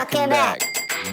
Welcome back.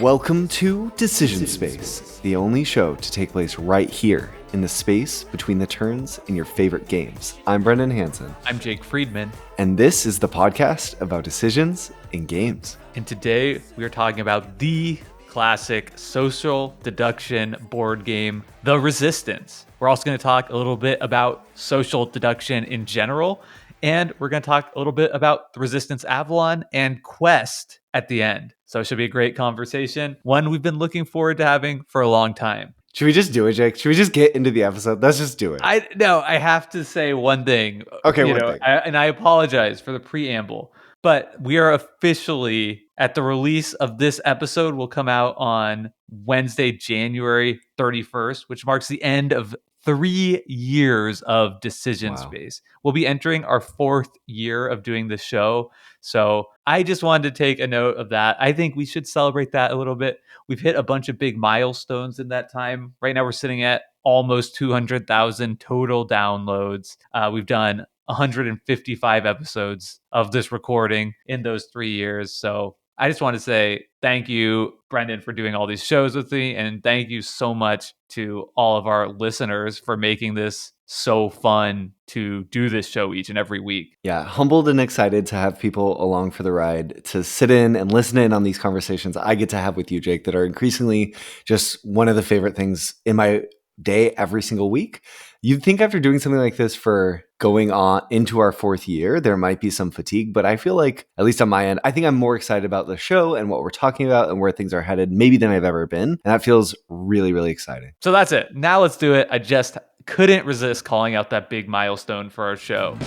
Welcome to Decision Space, the only show to take place right here in the space between the turns in your favorite games. I'm Brendan Hansen. I'm Jake Friedman. And this is the podcast about decisions in games. And today we are talking about the classic social deduction board game, The Resistance. We're also going to talk a little bit about social deduction in general. And we're going to talk a little bit about The Resistance Avalon and Quest at the end. So it should be a great conversation, one we've been looking forward to having for a long time. Should we just do it, Jake? Should we just get into the episode? Let's just do it. I have to say one thing. Okay, one thing. I apologize for the preamble, but we are officially at the release of this episode will come out on Wednesday, January 31st, which marks the end of 3 years of Decision Space. We'll be entering our 4th year of doing the show. So I just wanted to take a note of that. I think we should celebrate that a little bit. We've hit a bunch of big milestones in that time. Right now we're sitting at almost 200,000 total downloads. We've done 155 episodes of this recording in those 3 years. So I just want to say thank you, Brendan, for doing all these shows with me. And thank you so much to all of our listeners for making this so fun to do this show each and every week. Yeah, humbled and excited to have people along for the ride, to sit in and listen in on these conversations I get to have with you, Jake, that are increasingly just one of the favorite things in my day every single week. You'd think after doing something like this for going on into our 4th year, there might be some fatigue, but I feel like, at least on my end, I think I'm more excited about the show and what we're talking about and where things are headed maybe than I've ever been. And that feels really, really exciting. So that's it. Now let's do it. I just couldn't resist calling out that big milestone for our show.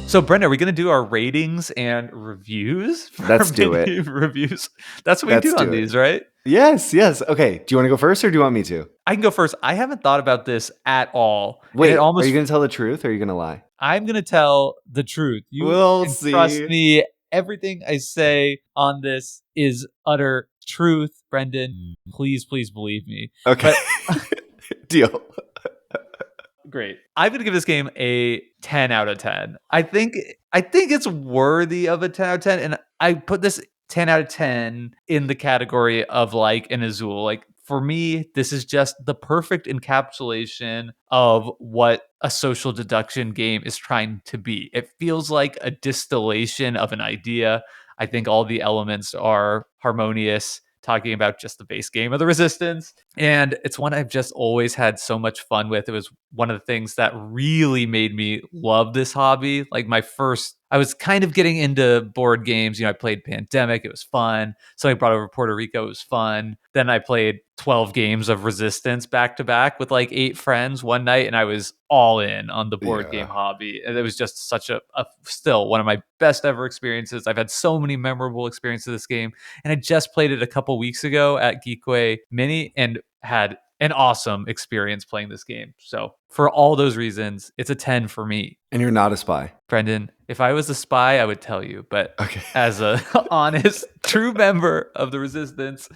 So, Brenda, are we going to do our ratings and reviews? Let's do it. Reviews. That's what we do on these, right? Yes. Okay. Do you want to go first or do you want me to? I can go first. I haven't thought about this at all. Wait, are you going to tell the truth or are you going to lie? I'm going to tell the truth. We'll see. Trust me. Everything I say on this is utter truth, Brendan. Please believe me. Okay. Deal. Great. I'm going to give this game a 10 out of 10. I think it's worthy of a 10 out of 10. And I put this 10 out of 10 in the category of like an Azul. Like for me, this is just the perfect encapsulation of what a social deduction game is trying to be. It feels like a distillation of an idea. I think all the elements are harmonious, talking about just the base game of The Resistance. And it's one I've just always had so much fun with. It was one of the things that really made me love this hobby. Like I was kind of getting into board games. I played Pandemic. It was fun. Somebody brought over Puerto Rico. It was fun. Then I played 12 games of Resistance back to back with like 8 friends one night. And I was all in on the board game hobby. And it was just such a still one of my best ever experiences. I've had so many memorable experiences with this game. And I just played it a couple weeks ago at Geekway Mini and had an awesome experience playing this game. So for all those reasons, it's a 10 for me. And you're not a spy. Brendan, if I was a spy, I would tell you. But as a honest, true member of The Resistance,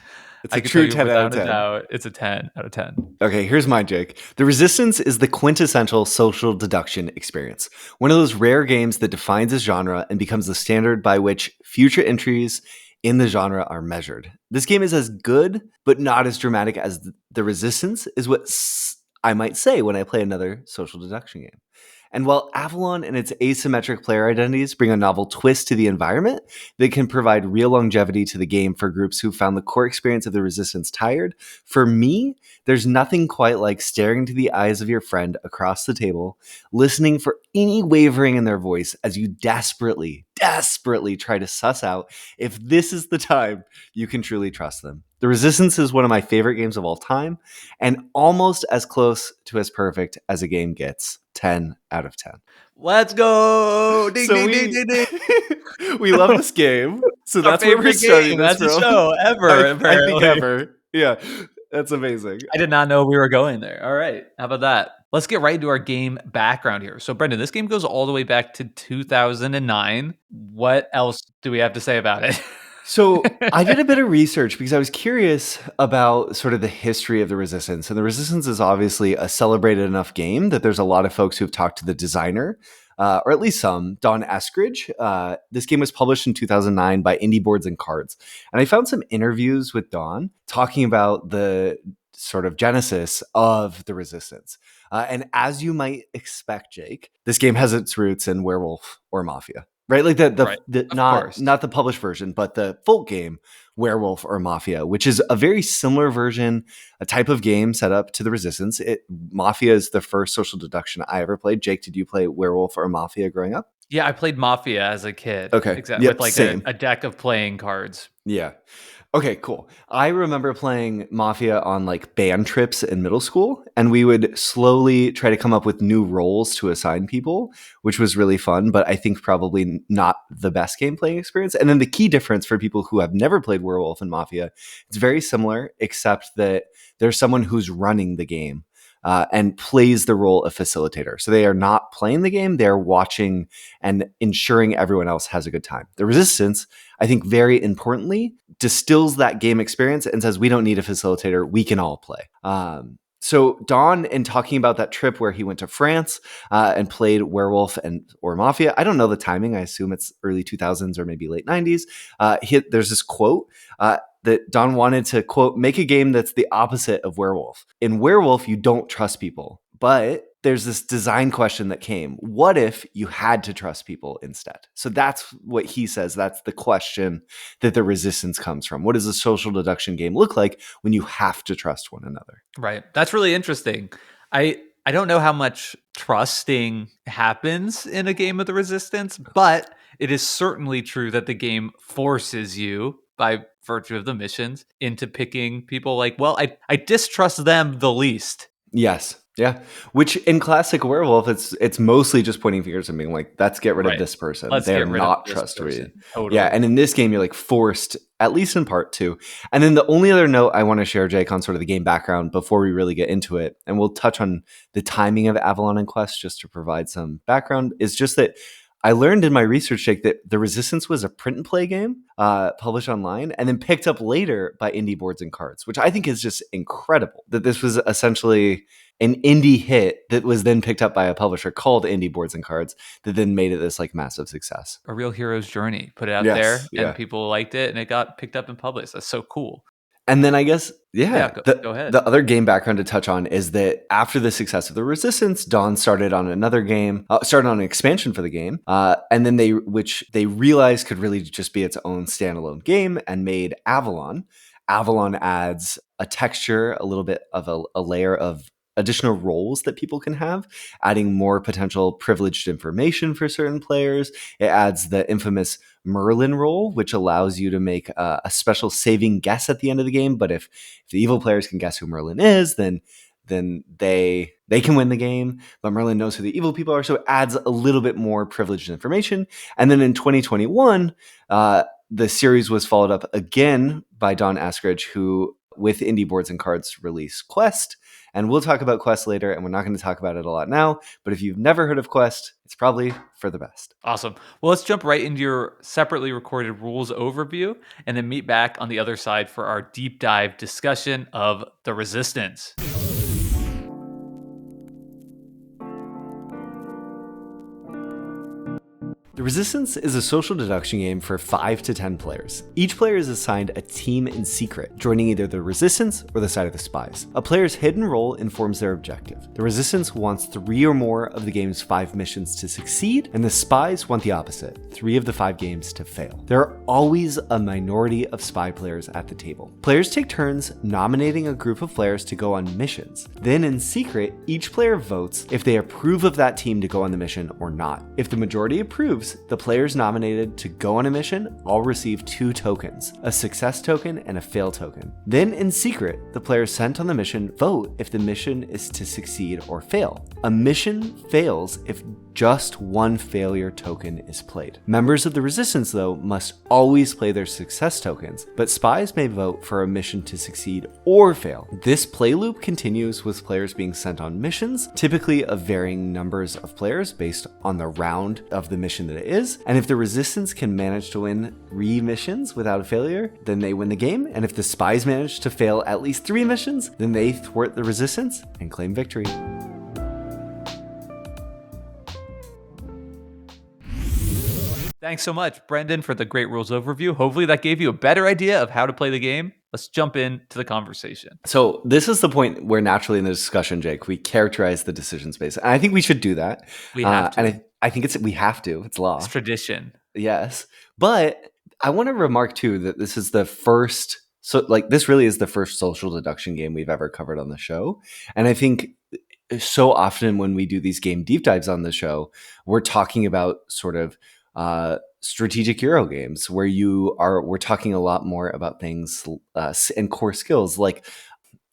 it's a true 10 out of 10. It's a 10 out of 10. Okay, here's mine, Jake. The Resistance is the quintessential social deduction experience. One of those rare games that defines a genre and becomes the standard by which future entries in the genre are measured. This game is as good, but not as dramatic as The Resistance is what I might say when I play another social deduction game. And while Avalon and its asymmetric player identities bring a novel twist to the environment, they can provide real longevity to the game for groups who found the core experience of The Resistance tired. For me, there's nothing quite like staring into the eyes of your friend across the table, listening for any wavering in their voice as you desperately try to suss out if this is the time you can truly trust them. The Resistance is one of my favorite games of all time and almost as close to as perfect as a game gets. 10 out of 10. Let's go! Ding, ding, ding, ding. We love this game. So that's where we're starting this from. Show ever, I think ever. Yeah, that's amazing. I did not know we were going there. All right, how about that? Let's get right into our game background here. So, Brendan, this game goes all the way back to 2009. What else do we have to say about it? So I did a bit of research because I was curious about sort of the history of The Resistance. And The Resistance is obviously a celebrated enough game that there's a lot of folks who've talked to the designer or at least some, Don Eskridge. This game was published in 2009 by Indie Boards and Cards. And I found some interviews with Don talking about the sort of genesis of the Resistance. And as you might expect, Jake, this game has its roots in Werewolf or Mafia. Right, like not the published version, but the folk game Werewolf or Mafia, which is a very similar version, a type of game set up to the Resistance. Mafia is the first social deduction I ever played. Jake, did you play Werewolf or Mafia growing up? Yeah, I played Mafia as a kid. Okay, exactly, yep, with like a deck of playing cards. Yeah. Okay, cool. I remember playing Mafia on like band trips in middle school, and we would slowly try to come up with new roles to assign people, which was really fun, but I think probably not the best game playing experience. And then the key difference for people who have never played Werewolf and Mafia, it's very similar, except that there's someone who's running the game. And plays the role of facilitator. So they are not playing the game, they're watching and ensuring everyone else has a good time. The Resistance, I think very importantly, distills that game experience and says, we don't need a facilitator, we can all play. So Don, in talking about that trip where he went to France and played Werewolf or Mafia, I don't know the timing, I assume it's early 2000s or maybe late 90s, there's this quote that Don wanted to, quote, make a game that's the opposite of Werewolf. In Werewolf, you don't trust people, but there's this design question that came. What if you had to trust people instead? So that's what he says. That's the question that the Resistance comes from. What does a social deduction game look like when you have to trust one another? Right. That's really interesting. I don't know how much trusting happens in a game of the Resistance, but it is certainly true that the game forces you, by virtue of the missions, into picking people like, well, I distrust them the least. Yes. Yeah. Which in classic Werewolf, it's mostly just pointing fingers and being like, let's get rid of this person. They're not trustworthy. Totally. Yeah. And in this game, you're like forced, at least in part 2. And then the only other note I want to share, Jake, on sort of the game background before we really get into it, and we'll touch on the timing of Avalon and Quest just to provide some background, is just that I learned in my research, Jake, that the Resistance was a print and play game published online and then picked up later by Indie Boards and Cards, which I think is just incredible. That this was essentially an indie hit that was then picked up by a publisher called Indie Boards and Cards that then made it this like massive success. A real hero's journey. Put it out there and people liked it and it got picked up and published. That's so cool. And then I guess, go ahead. The other game background to touch on is that after the success of the Resistance, Don started on another game, started on an expansion for the game, and then which they realized could really just be its own standalone game, and made Avalon. Avalon adds a texture, a little bit of a layer of additional roles that people can have, adding more potential privileged information for certain players. It adds the infamous Merlin role, which allows you to make a special saving guess at the end of the game. But if the evil players can guess who Merlin is, then they can win the game. But Merlin knows who the evil people are, so it adds a little bit more privileged information. And then in 2021, the series was followed up again by Don Eskridge, who, with Indie Boards and Cards, released Quest. And we'll talk about Quest later, and we're not going to talk about it a lot now. But if you've never heard of Quest, it's probably for the best. Awesome. Well, let's jump right into your separately recorded rules overview and then meet back on the other side for our deep dive discussion of the Resistance. The Resistance is a social deduction game for 5 to 10 players. Each player is assigned a team in secret, joining either the Resistance or the side of the spies. A player's hidden role informs their objective. The Resistance wants 3 or more of the game's 5 missions to succeed, and the spies want the opposite, 3 of the 5 games to fail. There are always a minority of spy players at the table. Players take turns nominating a group of players to go on missions. Then in secret, each player votes if they approve of that team to go on the mission or not. If the majority approves, the players nominated to go on a mission all receive 2 tokens, a success token and a fail token. Then in secret, the players sent on the mission vote if the mission is to succeed or fail. A mission fails if just 1 failure token is played. Members of the Resistance, though, must always play their success tokens, but spies may vote for a mission to succeed or fail. This play loop continues with players being sent on missions, typically of varying numbers of players based on the round of the mission that it is. And if the Resistance can manage to win 3 missions without a failure, then they win the game. And if the spies manage to fail at least 3 missions, then they thwart the Resistance and claim victory. Thanks so much, Brendan, for the great rules overview. Hopefully that gave you a better idea of how to play the game. Let's jump into the conversation. So this is the point where naturally in the discussion, Jake, we characterize the decision space. And I think we should do that. We have to. And I think we have to. It's law. It's tradition. Yes. But I want to remark too that this is the first, so like this really is the first social deduction game we've ever covered on the show. And I think so often when we do these game deep dives on the show, we're talking about sort of strategic Euro games where we're talking a lot more about things and core skills like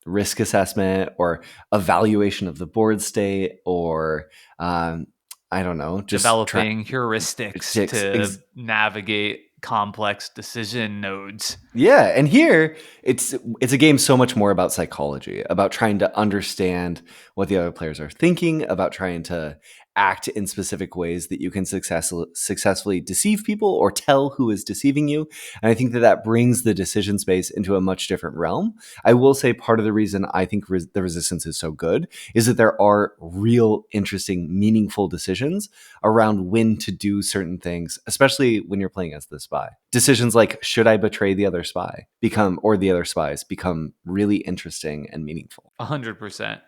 risk assessment or evaluation of the board state or I don't know, just developing heuristics to navigate complex decision nodes. Yeah, and here it's a game so much more about psychology, about trying to understand what the other players are thinking, about trying to act in specific ways that you can successfully deceive people or tell who is deceiving you. And I think that brings the decision space into a much different realm. I will say part of the reason I think the Resistance is so good is that there are real, interesting, meaningful decisions around when to do certain things, especially when you're playing as the spy. Decisions like, should I betray the other spy, or the other spies become really interesting and meaningful. 100%.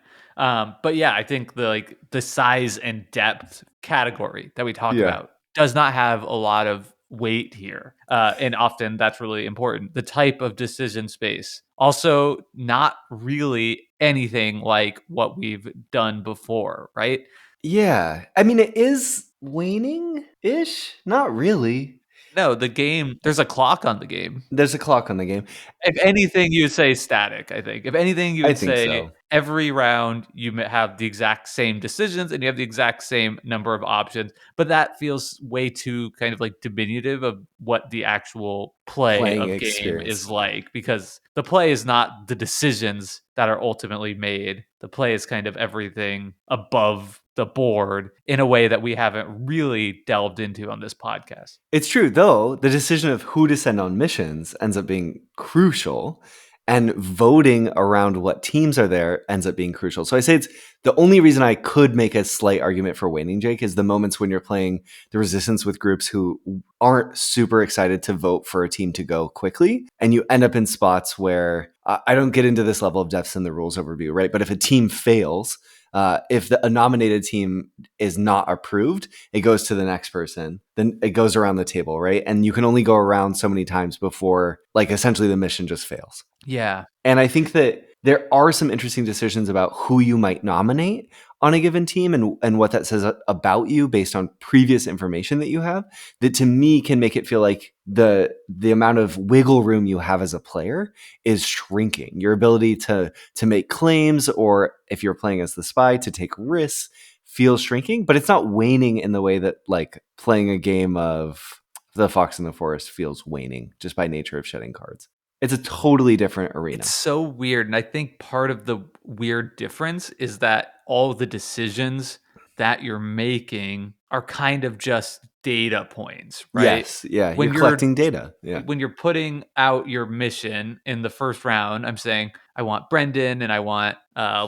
But yeah, I think the size and depth category that we talk about does not have a lot of weight here. And often that's really important. The type of decision space, also not really anything like what we've done before, right? Yeah. I mean, it is waning-ish. Not really. No, the game, there's a clock on the game. There's a clock on the game. If anything, you would say static, I think. If anything, you would say so. Every round you have the exact same decisions and you have the exact same number of options. But that feels way too kind of like diminutive of what the actual playing of experience game is like, because the play is not the decisions that are ultimately made. The play is kind of everything above the board in a way that we haven't really delved into on this podcast. It's true, though, the decision of who to send on missions ends up being crucial, and voting around what teams are there ends up being crucial. So I say it's the only reason I could make a slight argument for waning, Jake, is the moments when you're playing the Resistance with groups who aren't super excited to vote for a team to go quickly. And you end up in spots where I don't get into this level of depth in the rules overview, right? But if a team fails, if a nominated team is not approved, it goes to the next person. Then it goes around the table, right? And you can only go around so many times before, like, essentially the mission just fails. Yeah. And I think that there are some interesting decisions about who you might nominate on a given team and what that says about you based on previous information that you have, that to me can make it feel like the amount of wiggle room you have as a player is shrinking. Your ability to make claims, or if you're playing as the spy, to take risks, feels shrinking, but it's not waning in the way that like playing a game of the Fox in the Forest feels waning just by nature of shedding cards. It's a totally different arena. It's so weird. And I think part of the weird difference is that all the decisions that you're making are kind of just data points, right? Yes. Yeah. When you're collecting data. Yeah. When you're putting out your mission in the first round, I'm saying, I want Brendan and I want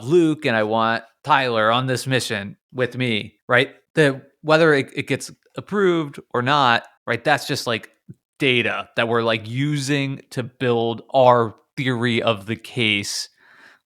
Luke and I want Tyler on this mission with me, right? Whether it gets approved or not, right? That's just like data that we're like using to build our theory of the case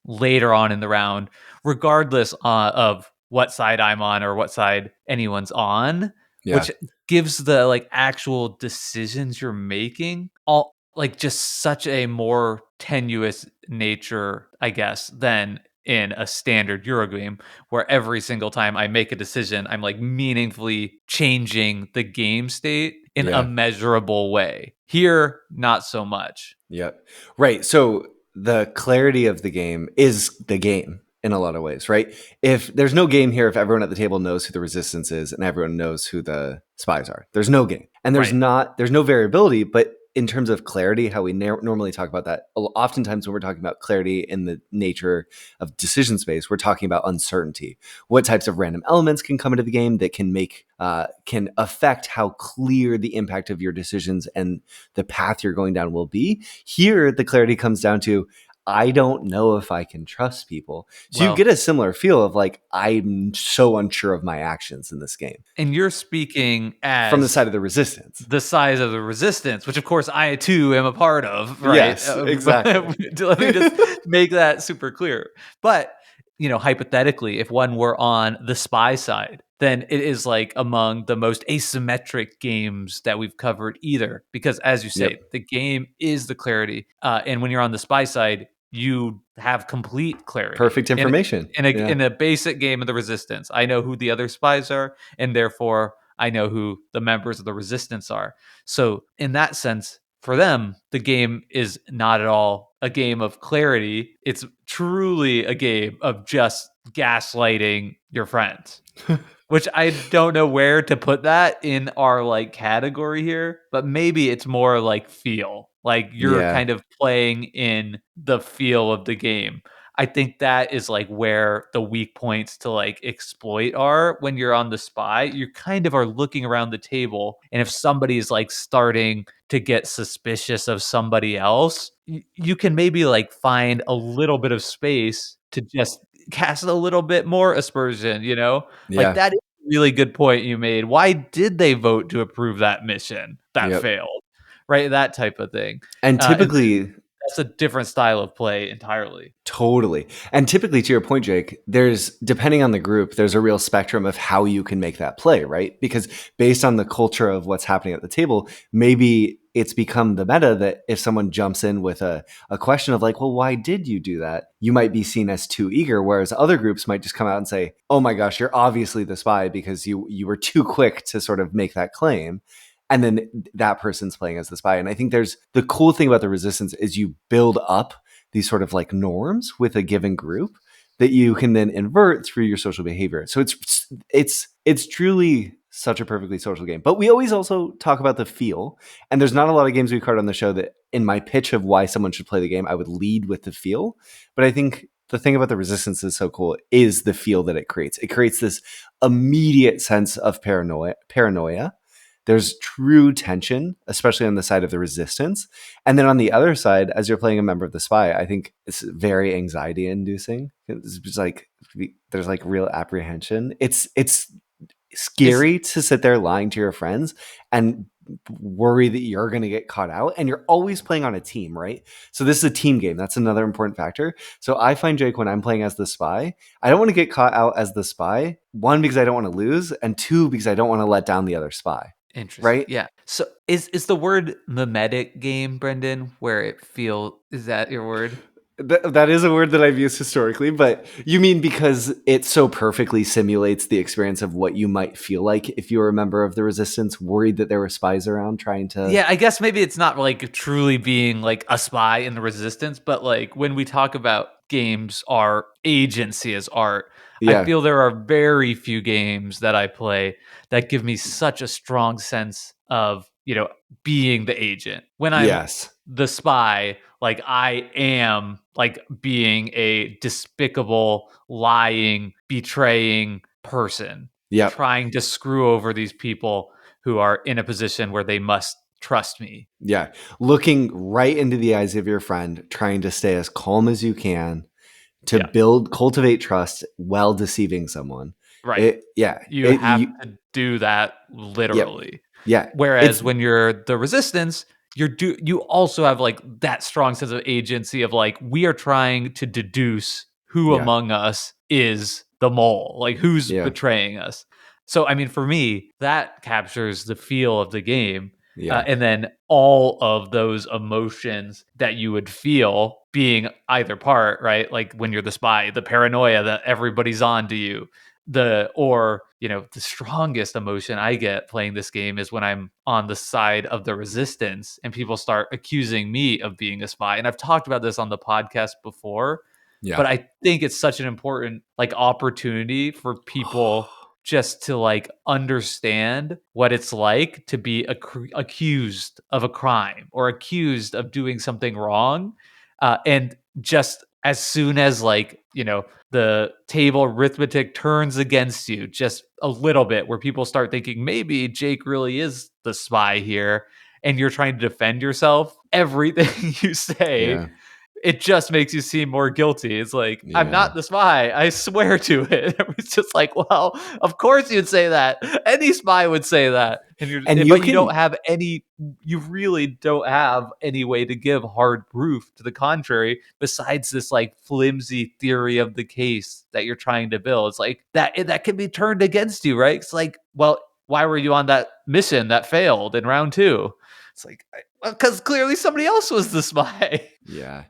later on in the round, regardless of what side I'm on or what side anyone's on, which gives the like actual decisions you're making all like just such a more tenuous nature, I guess, than in a standard Euro game where every single time I make a decision, I'm like meaningfully changing the game state in a measurable way. Here, not so much. Yep. Right. So the clarity of the game is the game in a lot of ways, right? If there's no game here, if everyone at the table knows who the Resistance is and everyone knows who the spies are, there's no game. And there's no variability, but in terms of clarity, how we normally talk about that, oftentimes when we're talking about clarity in the nature of decision space, we're talking about uncertainty. What types of random elements can come into the game that can affect how clear the impact of your decisions and the path you're going down will be? Here, the clarity comes down to, I don't know if I can trust people. So you Well, get a similar feel of like, I'm so unsure of my actions in this game and you're speaking from the as side of the resistance. the size of the resistance, which of course I too am a part of, right? Yes, exactly. Let me just make that super clear. But, hypothetically, if one were on the spy side, then it is like among the most asymmetric games that we've covered either. Because as you say, Yep. the game is the clarity. And when you're on the spy side, you have complete clarity. Perfect information. In a basic game of the resistance, I know who the other spies are, and therefore I know who the members of the resistance are. So, in that sense, for them, the game is not at all a game of clarity. It's truly a game of just gaslighting your friends, which I don't know where to put that in our like category here, but maybe it's more like feel. Like you're Yeah. kind of playing in the feel of the game. I think that is like where the weak points to like exploit are when you're on the spy. You kind of are looking around the table, and if somebody is like starting to get suspicious of somebody else, you can maybe like find a little bit of space to just cast a little bit more aspersion, like Yeah. that is a really good point you made. Why did they vote to approve that mission that Yep. failed? Right? That type of thing. And And typically, that's a different style of play entirely. totally. And typically, to your point, Jake, there's, depending on the group, there's a real spectrum of how you can make that play, right? Because based on the culture of what's happening at the table, maybe it's become the meta that if someone jumps in with a question of like, well, why did you do that? You might be seen as too eager, whereas other groups might just come out and say, oh my gosh, you're obviously the spy because you were too quick to sort of make that claim. And then that person's playing as the spy. And I think there's the cool thing about the resistance is you build up these sort of like norms with a given group that you can then invert through your social behavior. So it's truly such a perfectly social game. But we always also talk about the feel. And there's not a lot of games we've covered on the show that in my pitch of why someone should play the game, I would lead with the feel. But I think the thing about the resistance is so cool is the feel that it creates. It creates this immediate sense of paranoia. There's true tension, especially on the side of the resistance. And then on the other side, as you're playing a member of the spy, I think it's very anxiety inducing. It's just like there's like real apprehension. It's It's scary to sit there lying to your friends and worry that you're going to get caught out, and you're always playing on a team, right? So this is a team game. That's another important factor. So I find, Jake, when I'm playing as the spy, I don't want to get caught out as the spy, one, because I don't want to lose, and two, because I don't want to let down the other spy, interesting. right? Yeah. So is the word mimetic game, Brendan, where is that your word? That is a word that I've used historically, but you mean because it so perfectly simulates the experience of what you might feel like if you were a member of the resistance, worried that there were spies around trying to... Yeah, I guess maybe it's not like truly being like a spy in the resistance, but like when we talk about games, our agency as art, I Yeah. feel there are very few games that I play that give me such a strong sense of, being the agent. When I'm Yes. the spy, like I am like being a despicable, lying, betraying person Yep. trying to screw over these people who are in a position where they must trust me. Yeah. Looking right into the eyes of your friend, trying to stay as calm as you can to Yeah, cultivate trust while deceiving someone. right. You have You, to do that yep. literally. Yeah. Whereas It's, when you're the resistance, you also have like that strong sense of agency of like we are trying to deduce who yeah. among us is the mole, like who's Yeah. betraying us. So I mean, for me, that captures the feel of the game. Yeah. And then all of those emotions that you would feel being either part, right? Like when you're the spy, the paranoia that everybody's on to you, the strongest emotion I get playing this game is when I'm on the side of the resistance and people start accusing me of being a spy. And I've talked about this on the podcast before, Yeah. but I think it's such an important like opportunity for people just to like understand what it's like to be accused of a crime or accused of doing something wrong, and just as soon as like the table arithmetic turns against you just a little bit, where people start thinking maybe Jake really is the spy here, and you're trying to defend yourself, everything you say Yeah. it just makes you seem more guilty. It's like, I'm Yeah. not the spy. I swear to it. It's just like, well, of course you'd say that. Any spy would say that. And you But you don't can have you really don't have any way to give hard proof to the contrary besides this like flimsy theory of the case that you're trying to build. It's like that can be turned against you, right? It's like, well, why were you on that mission that failed in round 2? It's like, because clearly somebody else was the spy. Yeah.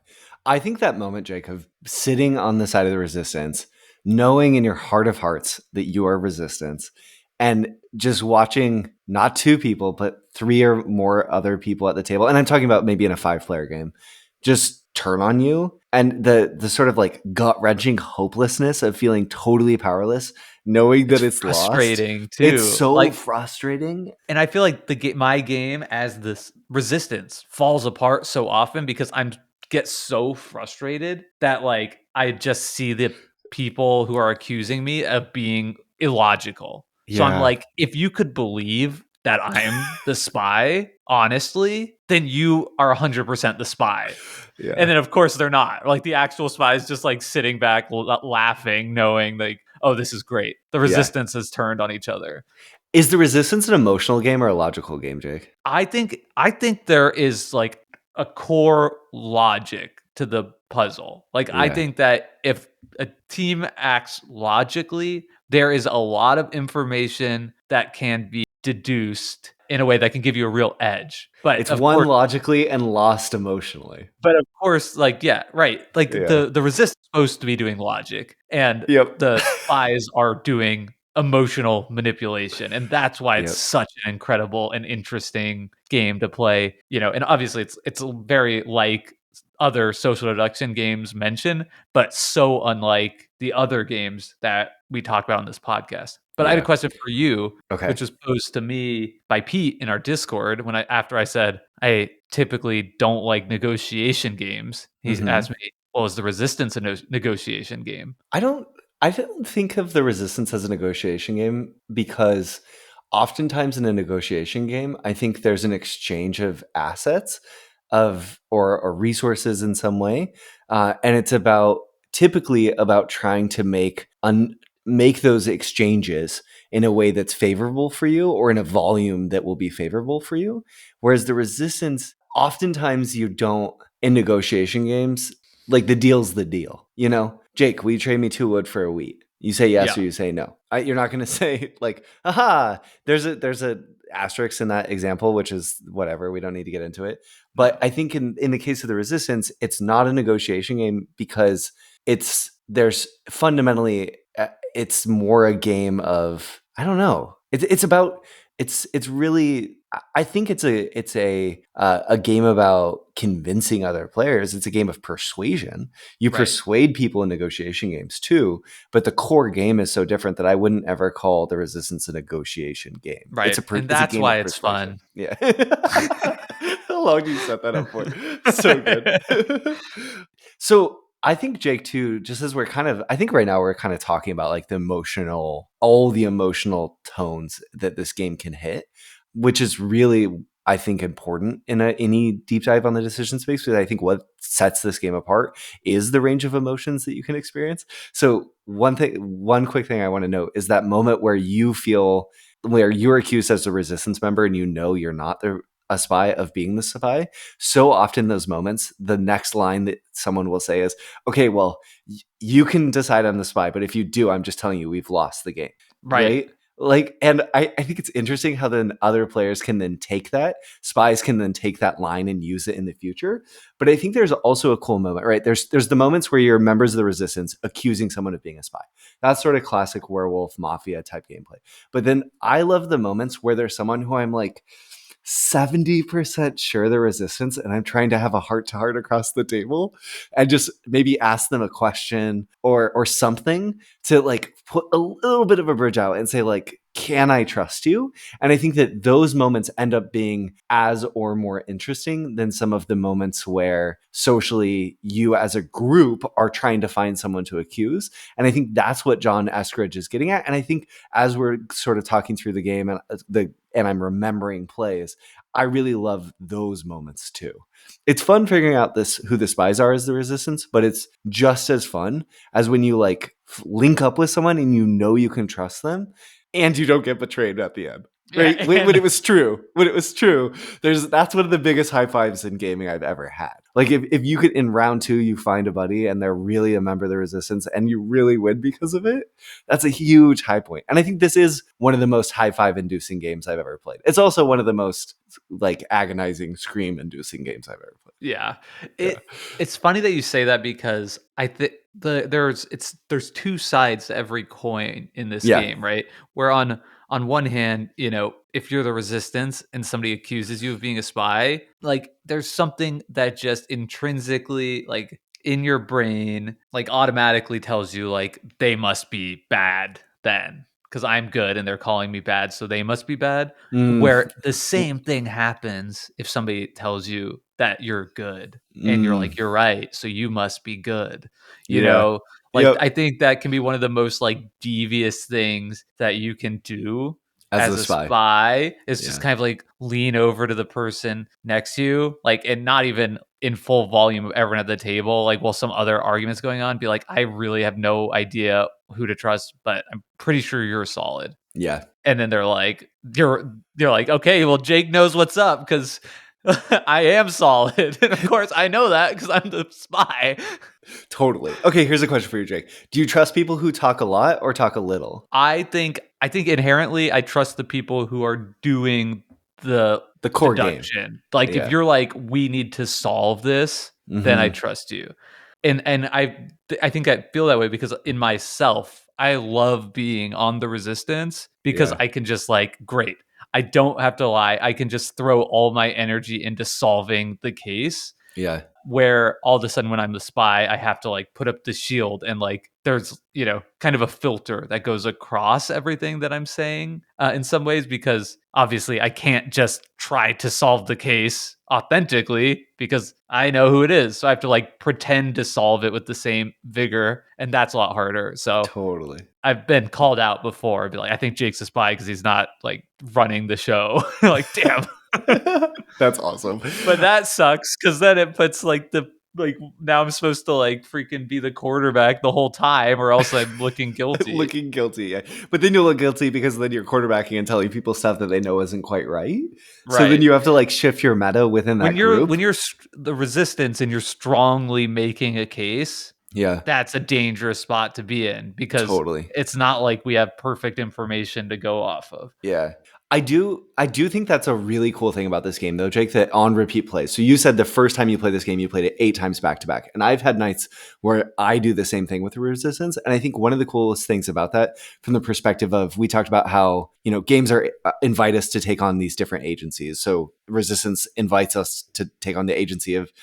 I think that moment, Jake, of sitting on the side of the resistance, knowing in your heart of hearts that you are resistance, and just watching not 2 people, but 3 or more other people at the table. And I'm talking about maybe in a 5-player game, just turn on you. And the sort of like gut wrenching hopelessness of feeling totally powerless, knowing that it's lost. Frustrating It's too. so Like, frustrating. and I feel like my game as this resistance falls apart so often because I'm get so frustrated that like I just see the people who are accusing me of being illogical. So I'm Yeah. like, if you could believe that I'm the spy, honestly, then you are 100% the spy. And Yeah. then of course they're not. Like the actual spy is just like sitting back laughing, knowing like, oh, this is great. The Yeah. resistance has turned on each other. Is the resistance an emotional game or a logical game, Jake? I think there is like a core logic to the puzzle. Like I Yeah. think that if a team acts logically, there is a lot of information that can be deduced in a way that can give you a real edge. But It's of won course, logically and lost emotionally. like yeah, right. Like Yeah. the resist is supposed to be doing logic and Yep. the spies are doing emotional manipulation, and that's why it's Yep. such an incredible and interesting game to play, and obviously it's very like other social deduction games mentioned, but so unlike the other games that we talk about on this podcast. But I had a Yeah. question for you, Okay. which was posed to me by Pete in our Discord after I said I typically don't like negotiation games. He's Mhm. asked me, "Well, is the Resistance a negotiation game?" I don't I don't think of the resistance as a negotiation game because oftentimes in a negotiation game, I think there's an exchange of assets or resources in some way, and it's about typically about trying to make those exchanges in a way that's favorable for you or in a volume that will be favorable for you. Whereas the resistance, oftentimes you don't in negotiation games like the deal's the deal, you know? Jake, will you trade me 2 wood for a wheat? You say yes Yeah, or you say no. You're not going to say like, aha, there's a asterisk in that example, which is whatever. We don't need to get into it. But no, I think in the case of the resistance, it's not a negotiation game because there's fundamentally it's more a game of I don't know. It's about it's really I think it's a game about convincing other players. It's a game of persuasion. You right, persuade people in negotiation games too, but the core game is so different that I wouldn't ever call the Resistance a negotiation game. right, and It's a that's game why of it's persuasion. fun. Yeah. How long do you set that up for? So good. So I think Jake too, just as I think right now we're kind of talking about like all the emotional tones that this game can hit, which is really, I think, important in any deep dive on the decision space. Because I think what sets this game apart is the range of emotions that you can experience. So one quick thing I want to note is that moment where where you're accused as a resistance member and you know you're not a spy of being the spy. So often those moments, the next line that someone will say is, okay, well, you can decide on the spy, but if you do, I'm just telling you, we've lost the game. Right, Right. Like, and I think it's interesting how then other players can then take that, spies can then take that line and use it in the future. But I think there's also a cool moment, right? There's the moments where you're members of the resistance accusing someone of being a spy. That's sort of classic werewolf mafia type gameplay. But then I love the moments where there's someone who I'm like, 70% sure the resistance and I'm trying to have a heart to heart across the table and just maybe ask them a question or something to like put a little bit of a bridge out and say like, can I trust you? And I think that those moments end up being as or more interesting than some of the moments where socially you as a group are trying to find someone to accuse. And I think that's what John Eskridge is getting at. And I think as we're sort of talking through the game and and I'm remembering plays. I really love those moments too. It's fun figuring out who the spies are as the resistance, but it's just as fun as when you like link up with someone and you know you can trust them and you don't get betrayed at the end. Right? Yeah, When it was true. That's one of the biggest high fives in gaming I've ever had. Like if you could in round 2 you find a buddy and they're really a member of the resistance and you really win because of it, that's a huge high point. And I think this is one of the most high five inducing games I've ever played. It's also one of the most like agonizing scream inducing games I've ever played. Yeah. It's funny that you say that because I think there's two sides to every coin in this Yeah. game, right? Where on one hand, if you're the resistance and somebody accuses you of being a spy, like there's something that just intrinsically like in your brain like automatically tells you like they must be bad then because I'm good and they're calling me bad, so they must be bad. Where the same thing happens if somebody tells you that you're good and you're like, you're right, so you must be good. Yeah. Like Yep. I think that can be one of the most like devious things that you can do As as a a spy. spy is Yeah. just kind of like lean over to the person next to you, like, and not even in full volume of everyone at the table, like while some other arguments going on, be like, I really have no idea who to trust, but I'm pretty sure you're solid. Yeah. And then they're like, you're like, okay, well, Jake knows what's up because I am solid. And of course, I know that because I'm the spy. Totally. Okay, here's a question for you, Jake. Do you trust people who talk a lot or talk a little? I think inherently I trust the people who are doing the core game. deduction. Like if Yeah. you're like, we need to solve this, then I trust you. And I think I feel that way because in myself, I love being on the resistance because Yeah. I can just like, great. I don't have to lie. I can just throw all my energy into solving the case. Yeah. Where all of a sudden when I'm the spy, I have to like put up the shield and like there's, kind of a filter that goes across everything that I'm saying in some ways, because obviously I can't just try to solve the case authentically because I know who it is. So I have to like pretend to solve it with the same vigor. And that's a lot harder. So Totally. I've been called out before. I'd be like, I think Jake's a spy because he's not like running the show. Like, damn. That's awesome. But that sucks because then it puts like now I'm supposed to like freaking be the quarterback the whole time or else I'm looking guilty. Looking guilty. Yeah. But then you'll look guilty because then you're quarterbacking and telling people stuff that they know isn't quite right. So then you have to like shift your meta within that group. When you're the resistance and you're strongly making a case, Yeah. that's a dangerous spot to be in because Totally. it's not like we have perfect information to go off of. Yeah. I do think that's a really cool thing about this game though, Jake, that on repeat plays. So you said the first time you played this game, you played it 8 times back to back. And I've had nights where I do the same thing with the resistance. And I think one of the coolest things about that from the perspective of, we talked about how, games are invite us to take on these different agencies. So resistance invites us to take on the agency of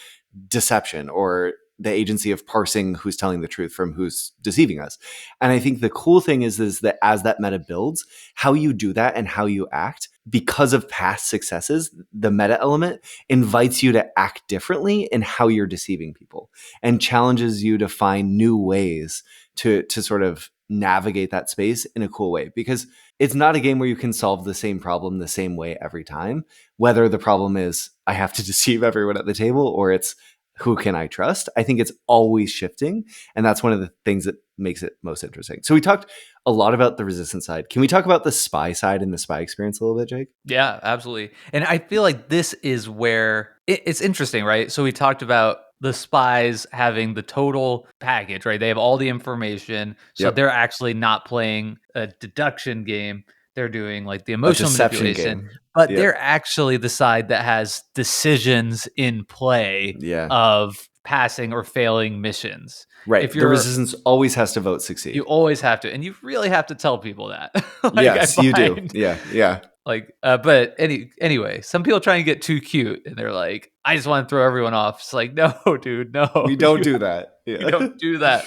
deception or the agency of parsing who's telling the truth from who's deceiving us. And I think the cool thing is that as that meta builds, how you do that and how you act, because of past successes, the meta element invites you to act differently in how you're deceiving people and challenges you to find new ways to sort of navigate that space in a cool way. Because it's not a game where you can solve the same problem the same way every time, whether the problem is I have to deceive everyone at the table or it's who can I trust? I think it's always shifting. And that's one of the things that makes it most interesting. So we talked a lot about the resistance side. Can we talk about the spy side and the spy experience a little bit, Jake? Yeah, absolutely. And I feel like this is where it's interesting, right? So we talked about the spies having the total package, right? They have all the information. So Yep. they're actually not playing a deduction game. They're doing like the emotional deception manipulation, game. but Yep. they're actually the side that has decisions in play Yeah. of passing or failing missions. Right. If The you're resistance always has to vote succeed. You always have to, and you really have to tell people that. Like, yes, you do. Yeah. Yeah. Like, but anyway, some people try and get too cute, and they're like, "I just want to throw everyone off." It's like, no, dude, no, We don't do that. Yeah. You don't do that.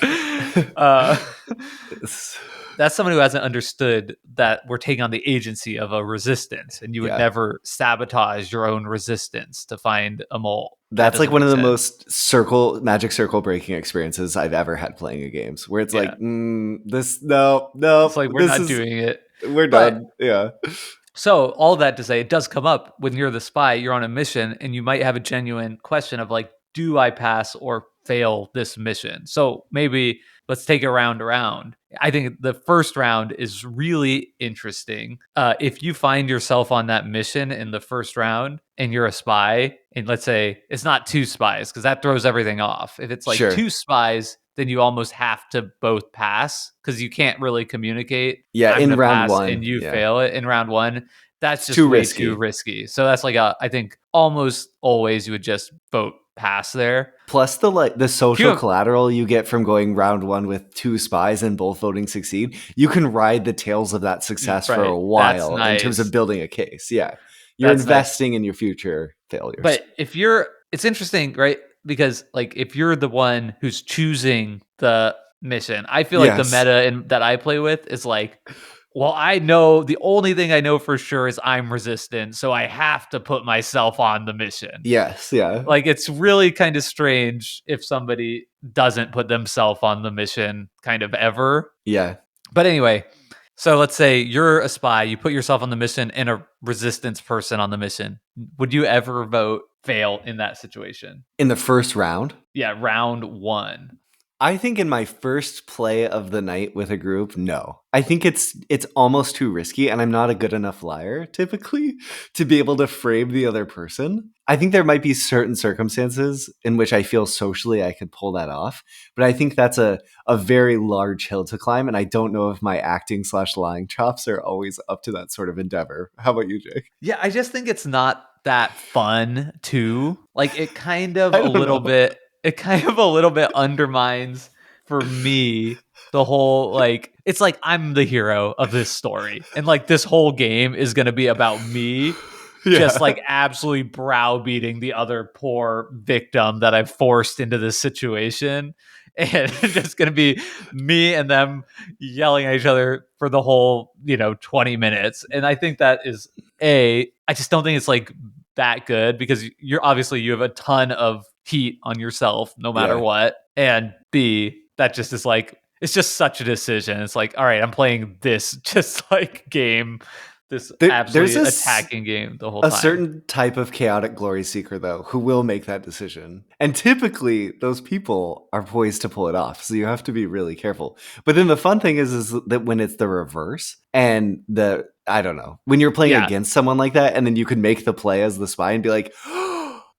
That's someone who hasn't understood that we're taking on the agency of a resistance, and you would never sabotage your own resistance to find a mole. That's like one of the most magic circle breaking experiences I've ever had playing a games, where it's like, no, it's like we're not doing it. We're done. Yeah. So all that to say, it does come up when you're the spy, you're on a mission, and you might have a genuine question of like, do I pass or fail this mission? So maybe let's take it round around. I think the first round is really interesting. If you find yourself on that mission in the first round and you're a spy, and let's say it's not two spies, because that throws everything off. If it's like Sure. two spies, then you almost have to both pass because you can't really communicate. Yeah, I'm in gonna round pass one. and you Yeah. fail it in round one. That's It's just too way too risky. risky. So that's like I think almost always you would just vote pass there. Plus the social Have, collateral you get from going round one with two spies and both voting succeed, you can ride the tails of that success for a right. That's while in terms of nice. building a case. Yeah. You're That's nice. investing in your future failures. But if you're, it's interesting, right? Because like if you're the one who's choosing the mission, I feel like the Yes. meta that I play with is like, well, I know the only thing I know for sure is I'm resistant, so I have to put myself on the mission. Yes. Yeah. Like it's really kind of strange if somebody doesn't put themselves on the mission kind of ever. Yeah. But anyway, so let's say you're a spy, you put yourself on the mission and a resistance person on the mission. Would you ever vote fail in that situation? In the first round, Yeah, round one. I think in my first play of the night with a group, no. I think it's almost too risky, and I'm not a good enough liar typically to be able to frame the other person. I think there might be certain circumstances in which I feel socially I could pull that off, but I think that's a very large hill to climb, and I don't know if my acting/lying chops are always up to that sort of endeavor. How about you, Jake? Yeah, I just think it's not that fun too. Like it kind of I a don't little know. bit it kind of a little bit undermines for me the whole like it's like I'm the hero of this story and like this whole game is going to be about me just Yeah. like absolutely browbeating the other poor victim that I've forced into this situation. And it's just going to be me and them yelling at each other for the whole, 20 minutes. And I think that is I just don't think it's like that good because you have a ton of heat on yourself no matter Yeah. what. And B, that just is like, it's just such a decision. It's like, all right, I'm playing this just like game, this There's absolutely attacking game the whole a time. certain type of chaotic glory seeker, though, who will make that decision. And typically, those people are poised to pull it off. So you have to be really careful. But then the fun thing is that when it's the reverse and I don't know, when you're playing Yeah. against someone like that, and then you can make the play as the spy and be like,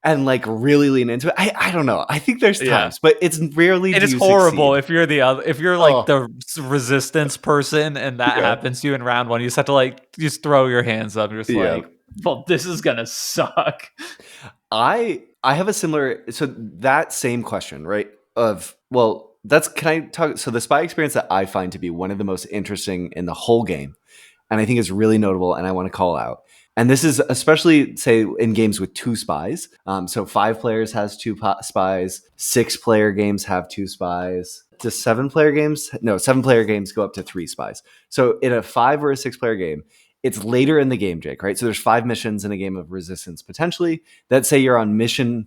and like really lean into it. I don't know. I think there's Yeah. times, but it's rarely. It do is you horrible succeed. if you're if you're like the resistance person and that Yeah. happens to you in round one, you just have to like just throw your hands up. You're just Yeah. like, well, this is gonna suck. I have a similar that same question, right? Can I talk so the spy experience that I find to be one of the most interesting in the whole game, and I think is really notable and I want to call out. And this is especially say in games with two spies. So 5 players has two spies, 6-player games have 2 spies. To 7-player games? No, 7-player games go up to 3 spies. So in a 5 or a 6-player game, it's later in the game, Jake, right? So there's 5 missions in a game of Resistance potentially. Let's say you're on mission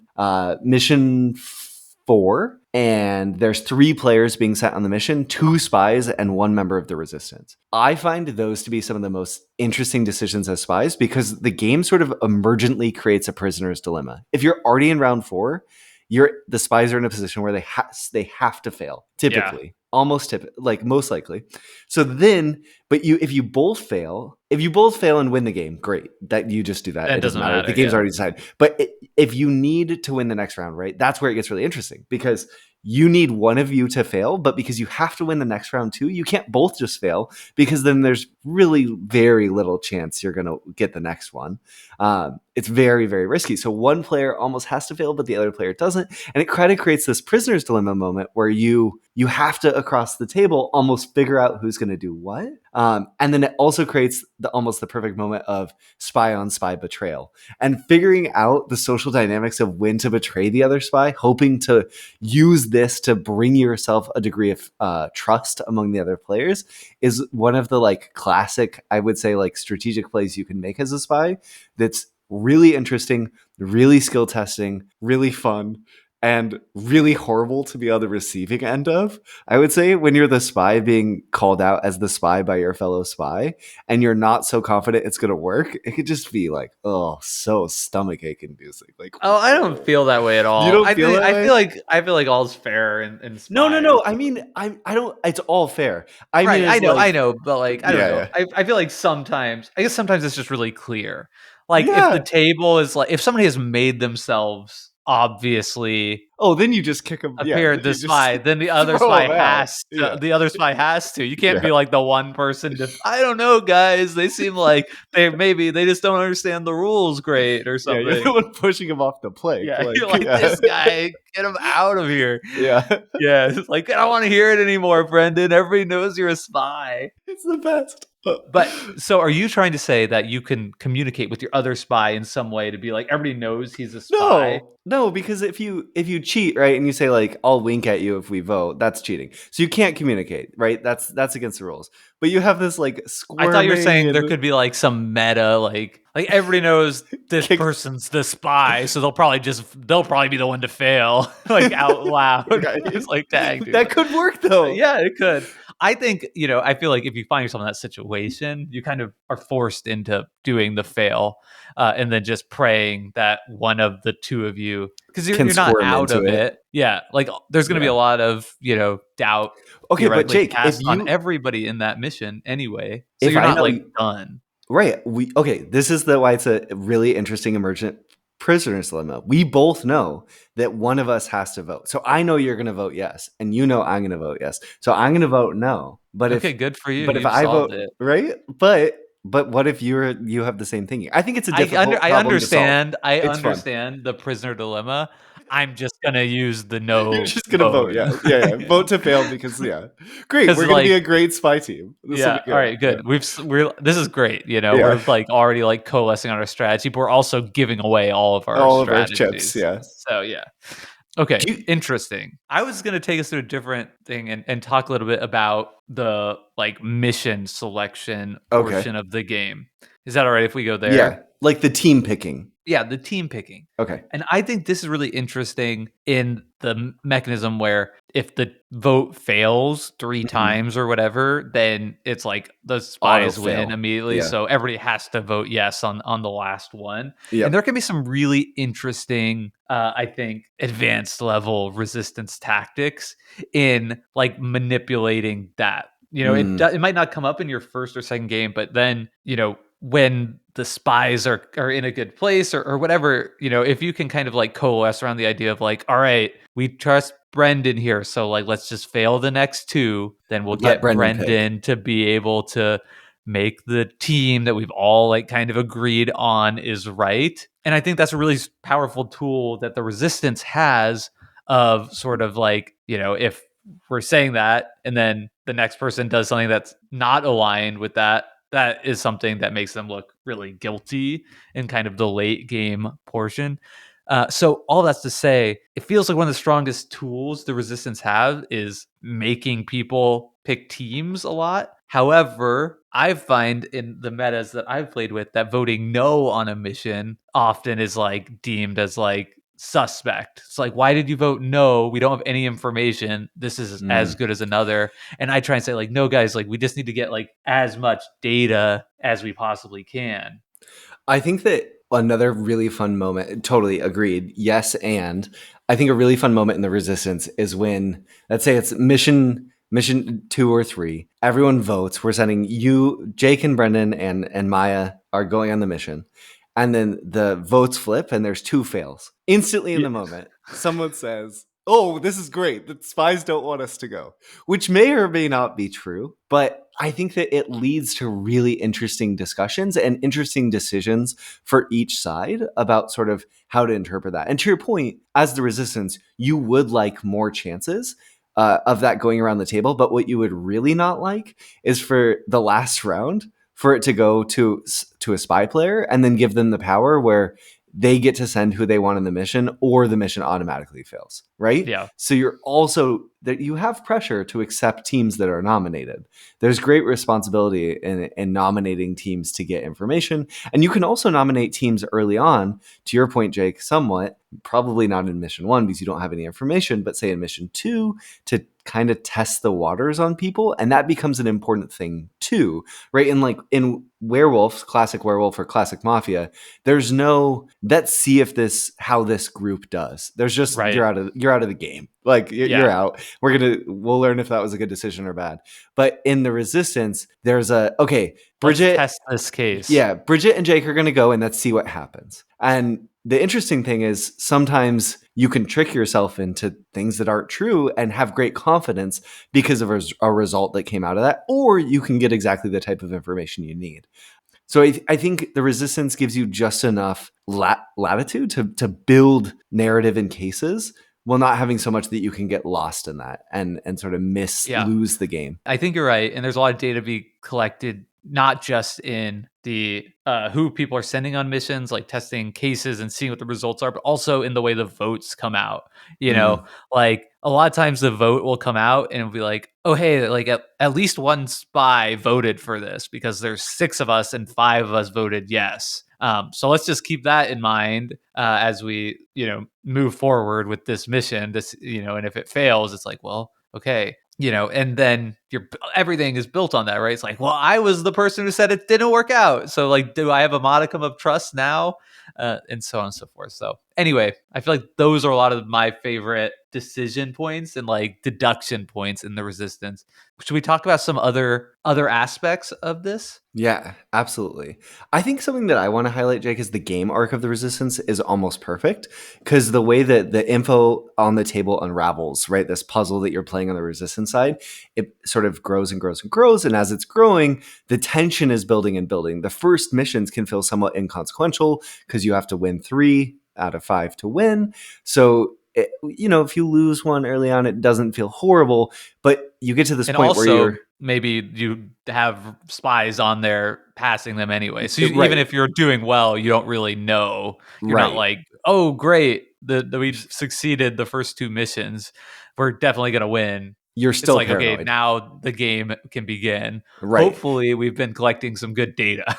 4, and there's 3 players being sent on the mission, 2 spies and 1 member of the Resistance. I find those to be some of the most interesting decisions as spies because the game sort of emergently creates a prisoner's dilemma. If you're already in round 4, the spies are in a position where they have to fail typically. Like most likely. So then, but if you both fail and win the game, great. That you just do that. It doesn't matter. The game's already decided. But if you need to win the next round, right? That's where it gets really interesting because you need one of you to fail, but because you have to win the next round too, you can't both just fail because then there's really very little chance you're going to get the next one. It's very, very risky. So one player almost has to fail, but the other player doesn't. And it kind of creates this prisoner's dilemma moment where you have to, across the table, almost figure out who's going to do what. And then it also creates almost the perfect moment of spy on spy betrayal and figuring out the social dynamics of when to betray the other spy, hoping to use this to bring yourself a degree of trust among the other players is one of the like classic, I would say, like strategic plays you can make as a spy that's really interesting, really skill testing, really fun. and really horrible to be on the receiving end of. I would say when you're the spy being called out as the spy by your fellow spy and you're not so confident it's going to work, it could just be like, oh, so stomach ache inducing. Like, Oh, I don't feel that way at all. don't feel that way? I feel like all's fair in No. spies. I mean, I don't. It's all fair. I mean, Right, it's like, I know, but, like, I don't know. yeah, I feel like sometimes I guess sometimes it's just really clear. Like, if the yeah. table is like if somebody has made themselves obviously Oh, then you just kick them. Yeah, appear then you the just spy, then throw them out. Yeah, the other spy has to. You can't yeah, be like the one person to I don't know, guys. They seem like they just don't understand the rules great or yeah. You're the something. one pushing him off the plank. Yeah, you're Like, like, yeah, "This guy, get him out of here." yeah. Yeah, it's like, "I don't wanna hear it anymore, Brendan. Everybody knows you're a spy." It's the best. But so are you trying to say that you can communicate with your other spy in some way to be like, everybody knows he's a spy? No, because if you cheat, right, and you say like I'll wink at you if we vote, that's cheating. So you can't communicate, right? That's against the rules. But you have this like I thought you were squirming saying there and could be like some meta, like everybody knows this kick. person's the spy, so they'll probably be the one to fail, like out loud. Right. It's like, dang, dude. That could work though. Yeah, it could. I think, I feel like if you find yourself in that situation, you kind of are forced into doing the fail, and then just praying that one of the two of you, because Can you're not squirm out into of it. it. Yeah, like there's going to be Yeah. a lot of doubt Okay, but theoretically Jake, cast on everybody in that mission anyway. So if you're I not know like done. right, this is why it's a really interesting emergent prisoner's dilemma. We both know that one of us has to vote. So I know you're going to vote yes, and you know I'm going to vote yes. So I'm going to vote no. Okay, good for you. If You've I solved vote it. right, but what if you have the same thinking? I think it's a difficult I problem to solve. understand. I It's fun. understand the prisoner dilemma. I'm just gonna use the You're no just gonna vote, vote. yeah. Vote to fail because great. Because We're gonna be like a great spy team. This will yeah, be all good. right, good. We're this is great. Yeah, We're like already like coalescing on our strategy, but we're also giving away all of our all of our chips. strategies. Yeah. So yeah. Okay, Do you, interesting. I was gonna take us through a different thing and talk a little bit about the like mission selection okay. portion of the game. Is that all right if we go Yeah, there? like the team picking. Yeah, the team picking. Okay. And I think this is really interesting in the mechanism where if the vote fails 3 Mhm. times or whatever, then it's like the Auto spies win fail. immediately. Yeah. So everybody has to vote yes on the last one. Yep. And there can be some really interesting, I think, advanced level resistance tactics in like manipulating that. It might not come up in your first or second game, but then, when the spies are in a good place or whatever, if you can kind of like coalesce around the idea of like, all right, we trust Brendan here, so like let's just fail the next two, then we'll Let get Brendan pick. Brendan to be able to make the team that we've all like kind of agreed on is right. And I think that's a really powerful tool that the resistance has of sort of like, if we're saying that and then the next person does something that's not aligned with that, that is something that makes them look really guilty in kind of the late game portion. So all that's to say, it feels like one of the strongest tools the resistance have is making people pick teams a lot. However, I find in the metas that I've played with that voting no on a mission often is like deemed as like suspect. It's like, why did you vote no? We don't have any information. This is as good as another. And I try and say like, no guys, like we just need to get like as much data as we possibly can. I think that another really fun moment, totally agreed. Yes, and I think a really fun moment in the resistance is when, let's say it's mission 2 or 3, everyone votes. We're sending you, Jake and Brendan and Maya are going on the mission. And then the votes flip and there's 2 fails. Instantly in the moment, someone says, "Oh, this is great. The spies don't want us to go," which may or may not be true, but I think that it leads to really interesting discussions and interesting decisions for each side about sort of how to interpret that. And to your point, as the resistance, you would like more chances of that going around the table. But what you would really not like is for the last round for it to go to a spy player and then give them the power where they get to send who they want in the mission or the mission automatically fails, right? Yeah. So you're also that you have pressure to accept teams that are nominated. There's great responsibility in nominating teams to get information. And you can also nominate teams early on, to your point, Jake, somewhat, probably not in mission 1 because you don't have any information, but say in mission 2 to kind of test the waters on people. And that becomes an important thing too, right? And like in Werewolf, classic Werewolf or classic Mafia, there's no let's see if how this group does. There's just Right. you're out of the game. Like you're out. We'll learn if that was a good decision or bad. But in the Resistance, there's Bridget, let's test this case. Yeah, Bridget and Jake are going to go and let's see what happens. And the interesting thing is sometimes you can trick yourself into things that aren't true and have great confidence because of a result that came out of that, or you can get exactly the type of information you need. So I think the Resistance gives you just enough latitude to build narrative in cases while not having so much that you can get lost in that and sort of lose the game. I think you're right. And there's a lot of data to be collected, not just in the who people are sending on missions, like testing cases and seeing what the results are, but also in the way the votes come out. You know, like a lot of times the vote will come out and it'll be like, oh, hey, like at least one spy voted for this because there's 6 of us and 5 of us voted yes. So let's just keep that in mind as we, move forward with this mission. And if it fails, it's like, well, okay, and then everything is built on that, right? It's like, well, I was the person who said it didn't work out. So like, do I have a modicum of trust now? And so on and so forth. So anyway, I feel like those are a lot of my favorite decision points and like deduction points in the Resistance. Should we talk about some other aspects of this? Yeah, absolutely. I think something that I want to highlight, Jake, is the game arc of the Resistance is almost perfect because the way that the info on the table unravels, right? This puzzle that you're playing on the Resistance side, it sort of grows and grows and grows. And as it's growing, the tension is building and building. The first missions can feel somewhat inconsequential because you have to win 3 out of 5 to win. So if you lose one early on, it doesn't feel horrible, but you get to this point where you're maybe you have spies on there passing them anyway. So even if you're doing well, you don't really know. You're not like, oh, great, we've succeeded the first 2 missions. We're definitely going to win. You're still like, paranoid. Okay, now the game can begin. Right. Hopefully we've been collecting some good data.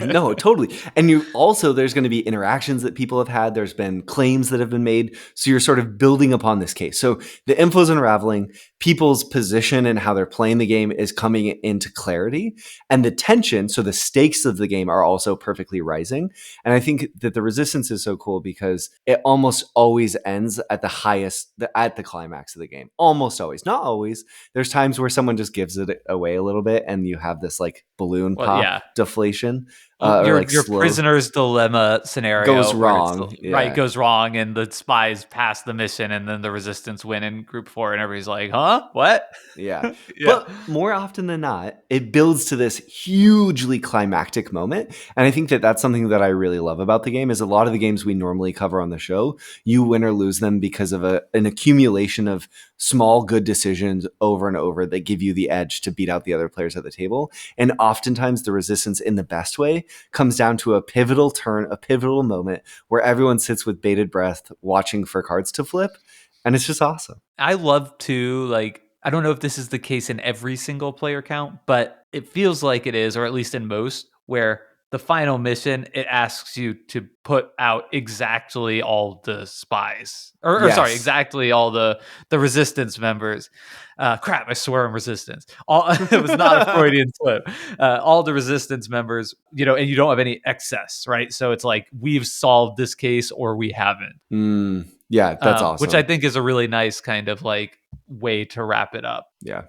No, totally. And there's going to be interactions that people have had. There's been claims that have been made. So you're sort of building upon this case. So the info's unraveling, people's position and how they're playing the game is coming into clarity. And the tension, so the stakes of the game are also perfectly rising. And I think that the Resistance is so cool because it almost always ends at the climax of the game. Almost always. Not always. There's times where someone just gives it away a little bit and you have this like balloon pop deflation. Your prisoner's dilemma scenario goes wrong. Goes wrong, and the spies pass the mission, and then the Resistance win in Group 4, and everybody's like, huh? What? Yeah. But more often than not, it builds to this hugely climactic moment. And I think that that's something that I really love about the game is a lot of the games we normally cover on the show, you win or lose them because of an accumulation of small good decisions over and over that give you the edge to beat out the other players at the table. And oftentimes the Resistance in the best way comes down to a pivotal turn, a pivotal moment where everyone sits with bated breath watching for cards to flip. And it's just awesome. I love to, I don't know if this is the case in every single player count, but it feels like it is, or at least in most, where the final mission, it asks you to put out exactly all the spies. Exactly all the Resistance members. Crap, I swear I'm Resistance. It was not a Freudian slip. All the Resistance members, and you don't have any excess, right? So it's like, we've solved this case or we haven't. Yeah, that's awesome. Which I think is a really nice kind of like way to wrap it up. Yeah.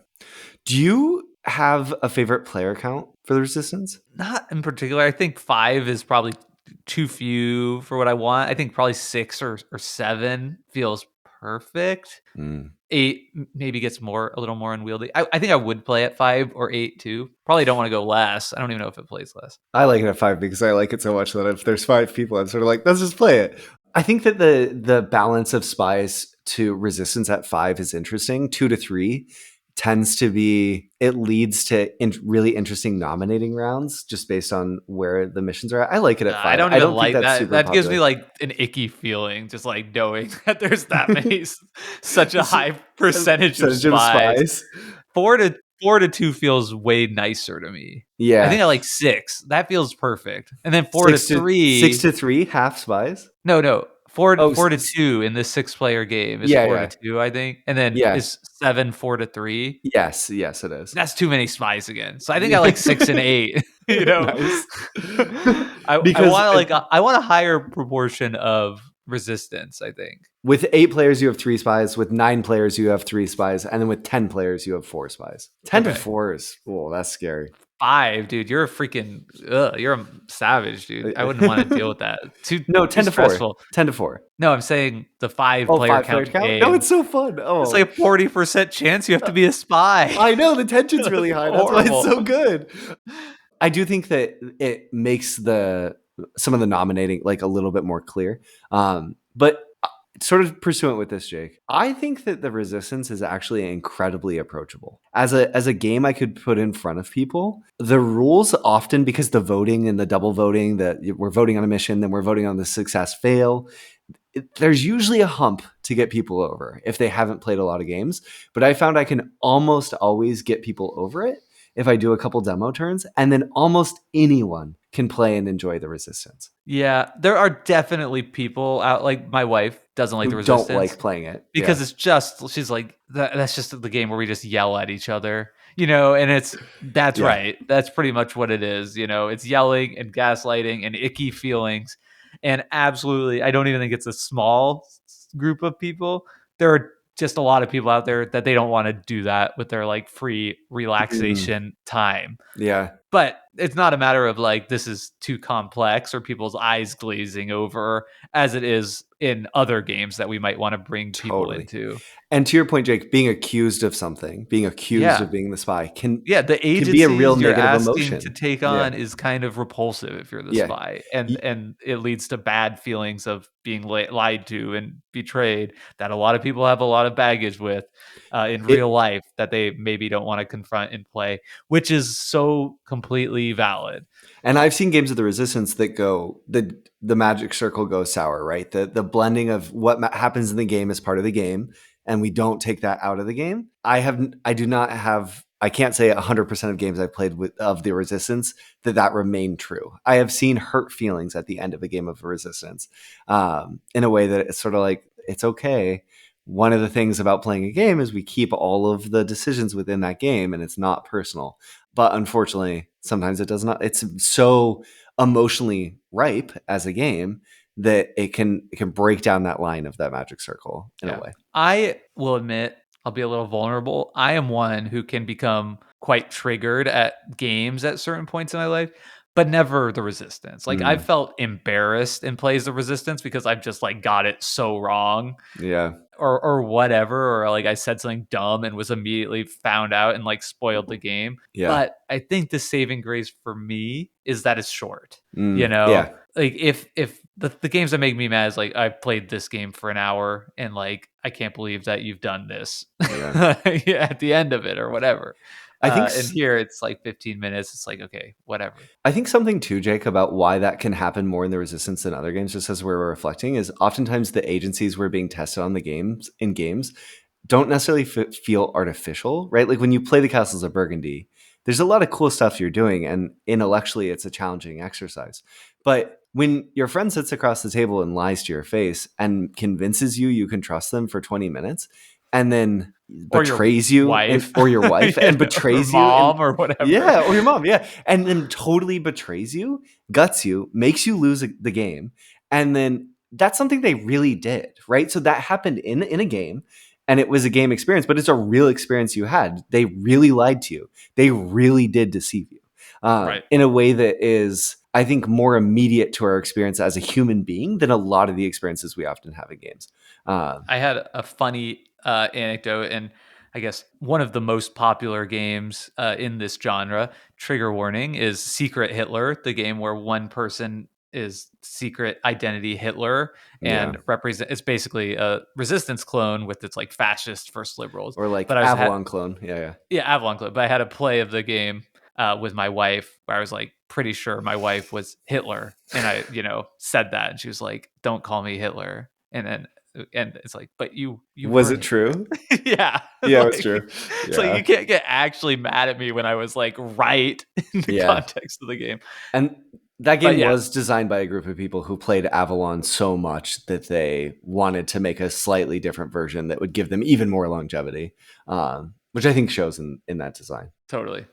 Do you have a favorite player count for the Resistance? Not in particular. I think 5 is probably too few for what I want. I think probably 6 or 7 feels perfect. 8 maybe gets a little more unwieldy. I think I would play at 5 or 8 too. Probably don't want to go less. I don't even know if it plays less. I like it at 5 because I like it so much that if there's 5 people, I'm sort of like, let's just play it. I think that the balance of spies to Resistance at 5 is interesting. 2 to 3 tends to be, it leads to really interesting nominating rounds just based on where the missions are at. I like it at I 5. don't I even don't think like that's that. super That gives me popular. like an icky feeling, just like knowing that there's that many, such a It's high percentage of percentage of spies. spies. 4 to 2 feels way nicer to me. I Yeah. think I like 6. That feels perfect. And then 4 to 6 3. to 3 half spies. No. 4 Oh, 4 to 2 in this 6-player game is yeah, 4 to yeah. 2, I think. And then Yeah. is 7 4 to 3. Yes, yes, it is. That's too many spies again. So I think I like 6 and 8, you know. Nice. I Because want to like I want a higher proportion of resistance, I think. with 8 players, you have 3 spies. With 9 players, you have 3 spies. And then with 10 players, you have 4 spies. 10 to Okay. 4 is, oh, that's scary. 5, dude. You're a freaking you're a savage, dude. I wouldn't want to deal with that. No, Too 10 to 4. stressful. 10 to 4. No, I'm saying the 5 Oh, player 5 player count count? No, game. it's so fun. It's Oh, like a 40% chance you have to be a spy. I know the tension's really That's high. That's why it's horrible. so good. I do think that it makes some of the nominating like a little bit more clear. But sort of pursuant with this, Jake, I think that the Resistance is actually incredibly approachable. As a game I could put in front of people, the rules often, because the voting and the double voting, that we're voting on a mission, then we're voting on the success fail, there's usually a hump to get people over if they haven't played a lot of games. But I found I can almost always get people over it if I do a couple demo turns, and then almost anyone can play and enjoy the Resistance. Yeah, there are definitely people out, like my wife doesn't like Who the don't Resistance like playing it because it's just, she's like, that's just the game where we just yell at each other, you know, and that's Yeah. right. That's pretty much what it is, you know. It's yelling and gaslighting and icky feelings. And absolutely, I don't even think it's a small group of people. There are just a lot of people out there that they don't want to do that with their like free Mm, relaxation time. yeah. But it's not a matter of like this is too complex or people's eyes glazing over as it is in other games that we might want to bring people Totally. into. And to your point, Jake, being accused of something, being accused of Yeah. being the spy Yeah, the can be a real agencies you're negative asking to emotion. take Yeah. on is kind of repulsive if you're the Yeah. spy, Y- and it leads to bad feelings of being lied to and betrayed that a lot of people have a lot of baggage with in real It life that they maybe don't want to confront in play, which is so completely valid. And I've seen games of the Resistance that go the magic circle goes sour, right? The blending of what happens in the game is part of the game, and we don't take that out of the game. I do not have. I can't say 100% of games I've played with of the Resistance that remained true. I have seen hurt feelings at the end of a game of Resistance, in a way that it's sort of like it's okay. One of the things about playing a game is we keep all of the decisions within that game, and it's not personal. But unfortunately, sometimes it does not. It's so emotionally ripe as a game that it can break down that line of that magic circle in a Yeah. way. I will admit, I'll be a little vulnerable. I am one who can become quite triggered at games at certain points in my life, but never the Resistance. Like I've Mm, felt embarrassed in plays of Resistance because I've just like got it so wrong yeah, or whatever, or like I said something dumb and was immediately found out and like spoiled the game. yeah, But I think the saving grace for me is that it's short. You know, yeah, like if the games that make me mad is like I played this game for an hour and like I can't believe that you've done this yeah. at the end of it or whatever. I think And here it's like 15 minutes. It's like, okay, whatever. I think something too, Jake, about why that can happen more in the Resistance than other games, just as we're reflecting, is oftentimes the agencies we're being tested on the games don't necessarily feel artificial, right? Like when you play the Castles of Burgundy, there's a lot of cool stuff you're doing, and intellectually, it's a challenging exercise. But when your friend sits across the table and lies to your face and convinces you can trust them for 20 minutes, and then Or your betrays you wife, or your wife you and know, or betrays you and mom or whatever. yeah, or your mom, yeah, and then totally betrays you, guts you, makes you lose the game, and then that's something they really did, right? So that happened in a game, and it was a game experience, but it's a real experience you had. They really lied to you. They really did deceive you Right. in a way that is, I think, more immediate to our experience as a human being than a lot of the experiences we often have in games. Uh, I had a funny anecdote, and I guess one of the most popular games in this genre, trigger warning, is Secret Hitler, the game where one person is Secret Identity Hitler, Yeah. and it's basically a resistance clone with its like fascist first liberals. Or like But I was Avalon clone. Yeah. yeah, Avalon Club. But I had a play of the game with my wife where I was like pretty sure my wife was Hitler, and I, said that, and she was like, "Don't call me Hitler." And it's like, but you Was were it Hitler. true? Yeah, Yeah, it was like true. it's like Yeah. you can't get actually mad at me when I was like right in the Yeah. context of the game. And that But game yeah, was designed by a group of people who played Avalon so much that they wanted to make a slightly different version that would give them even more longevity, which I think shows in that design. totally.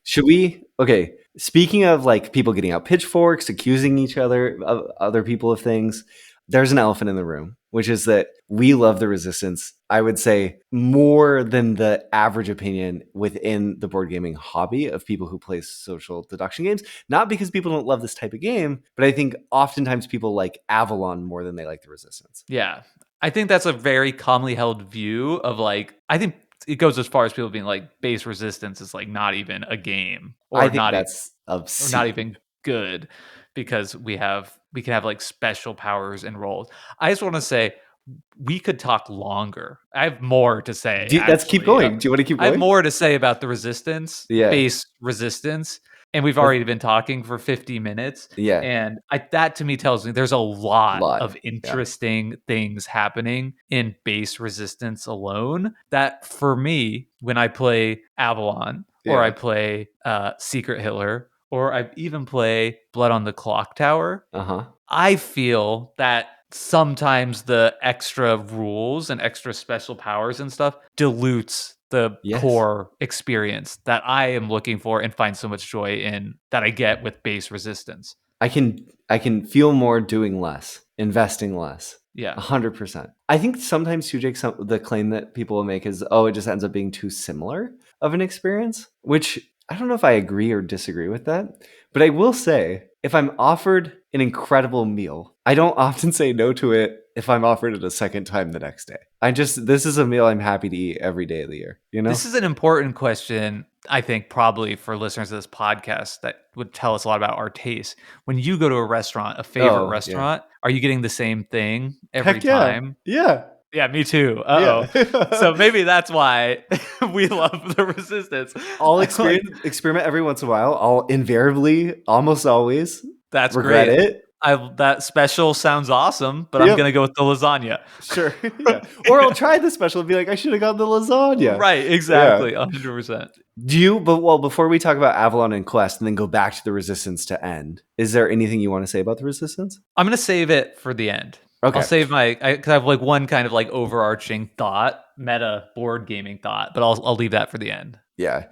Should we? Okay. Speaking of like people getting out pitchforks, accusing each other of other people of things, there's an elephant in the room, which is that we love the Resistance. I would say more than the average opinion within the board gaming hobby of people who play social deduction games. Not because people don't love this type of game, but I think oftentimes people like Avalon more than they like the Resistance. Yeah. I think that's a very commonly held view of like, I think it goes as far as people being like base resistance is like not even a game I or think not that's or not obscene. even good because we can have like special powers and roles. I just want to say we could talk longer. I have more to say Let's keep actually. going. Do you want to keep I have going? more to say about the resistance, Yeah. base resistance, and we've Let's- already been talking for 50 minutes. yeah. And that to me tells me there's a lot Lot. of Yeah. interesting things happening in base resistance alone. That for me, when I play Avalon or I Yeah. play Secret Hitler or I even play Blood on the Clock Tower, Uh-huh. I feel that sometimes the extra rules and extra special powers and stuff dilutes the Yes. core experience that I am looking for and find so much joy in that I get with base resistance. I can feel more doing less, investing less. Yeah. 100%. I think sometimes too, Jake, the claim that people will make is, oh, it just ends up being too similar of an experience, which I don't know if I agree or disagree with that. But I will say, if I'm offered an incredible meal, I don't often say no to it if I'm offered it a second time the next day. This is a meal I'm happy to eat every day of the year, you know? This is an important question, I think, probably for listeners of this podcast that would tell us a lot about our taste. When you go to a restaurant, a favorite Oh, yeah. restaurant, are you getting the same thing every Heck yeah. time? Yeah. Yeah, me too. Yeah. So maybe that's why we love the resistance. I'll Like, experiment every once in a while. I'll invariably, almost always, that's regret great. it. That special sounds awesome, but I'm Yep. gonna go with the lasagna. Sure. Yeah. Or I'll try the special and be like, I should have gotten the lasagna. Right, Yeah. exactly, 100%. Before we talk about Avalon and Quest and then go back to the Resistance to end, is there anything you want to say about the Resistance? I'm gonna save it for the end. Okay. I'll save because I have like one kind of like overarching thought, meta board gaming thought, but I'll leave that for the end. Yeah.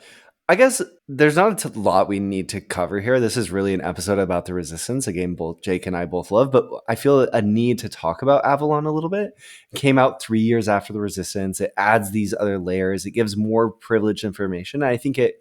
I guess there's not a lot we need to cover here. This is really an episode about the Resistance, a game both Jake and I both love, but I feel a need to talk about Avalon a little bit. It came out 3 years after the Resistance. It adds these other layers. It gives more privileged information. I think it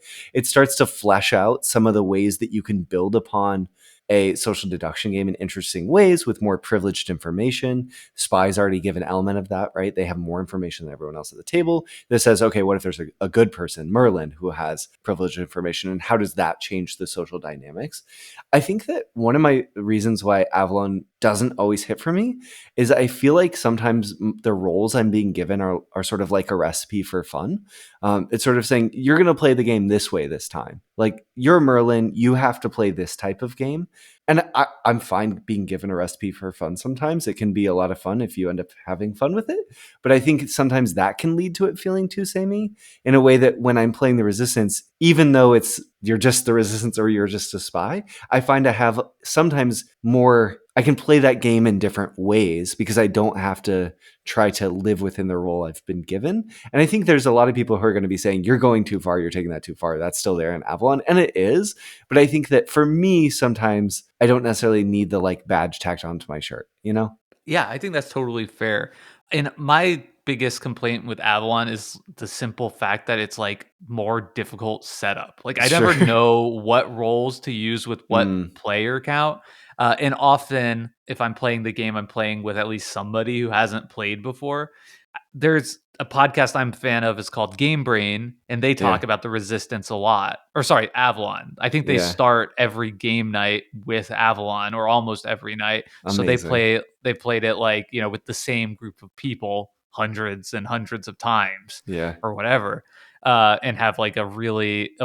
starts to flesh out some of the ways that you can build upon a social deduction game in interesting ways with more privileged information. Spies already give an element of that, right? They have more information than everyone else at the table that says, okay, what if there's a good person, Merlin, who has privileged information, and how does that change the social dynamics? I think that one of my reasons why Avalon doesn't always hit for me is I feel like sometimes the roles I'm being given are sort of like a recipe for fun. It's sort of saying, you're going to play the game this way this time. Like, you're Merlin, you have to play this type of game. And I'm fine being given a recipe for fun sometimes. It can be a lot of fun if you end up having fun with it. But I think sometimes that can lead to it feeling too samey in a way that when I'm playing the Resistance, even though you're just the Resistance or you're just a spy, I find I have sometimes more, I can play that game in different ways because I don't have to try to live within the role I've been given. And I think there's a lot of people who are going to be saying, you're going too far, you're taking that too far. That's still there in Avalon. And it is. But I think that for me, sometimes I don't necessarily need the like badge tacked onto my shirt, you know? Yeah, I think that's totally fair. And my biggest complaint with Avalon is the simple fact that it's like more difficult setup. Like I Sure. never know what roles to use with what Mm, player count. And often, if I'm playing the game, I'm playing with at least somebody who hasn't played before. There's a podcast I'm a fan of is called Game Brain, and they talk Yeah. about the Resistance a lot. Or sorry, Avalon. I think they Yeah. start every game night with Avalon, or almost every night. So they Amazing. played it like, with the same group of people hundreds and hundreds of times Yeah. or whatever. And have like a really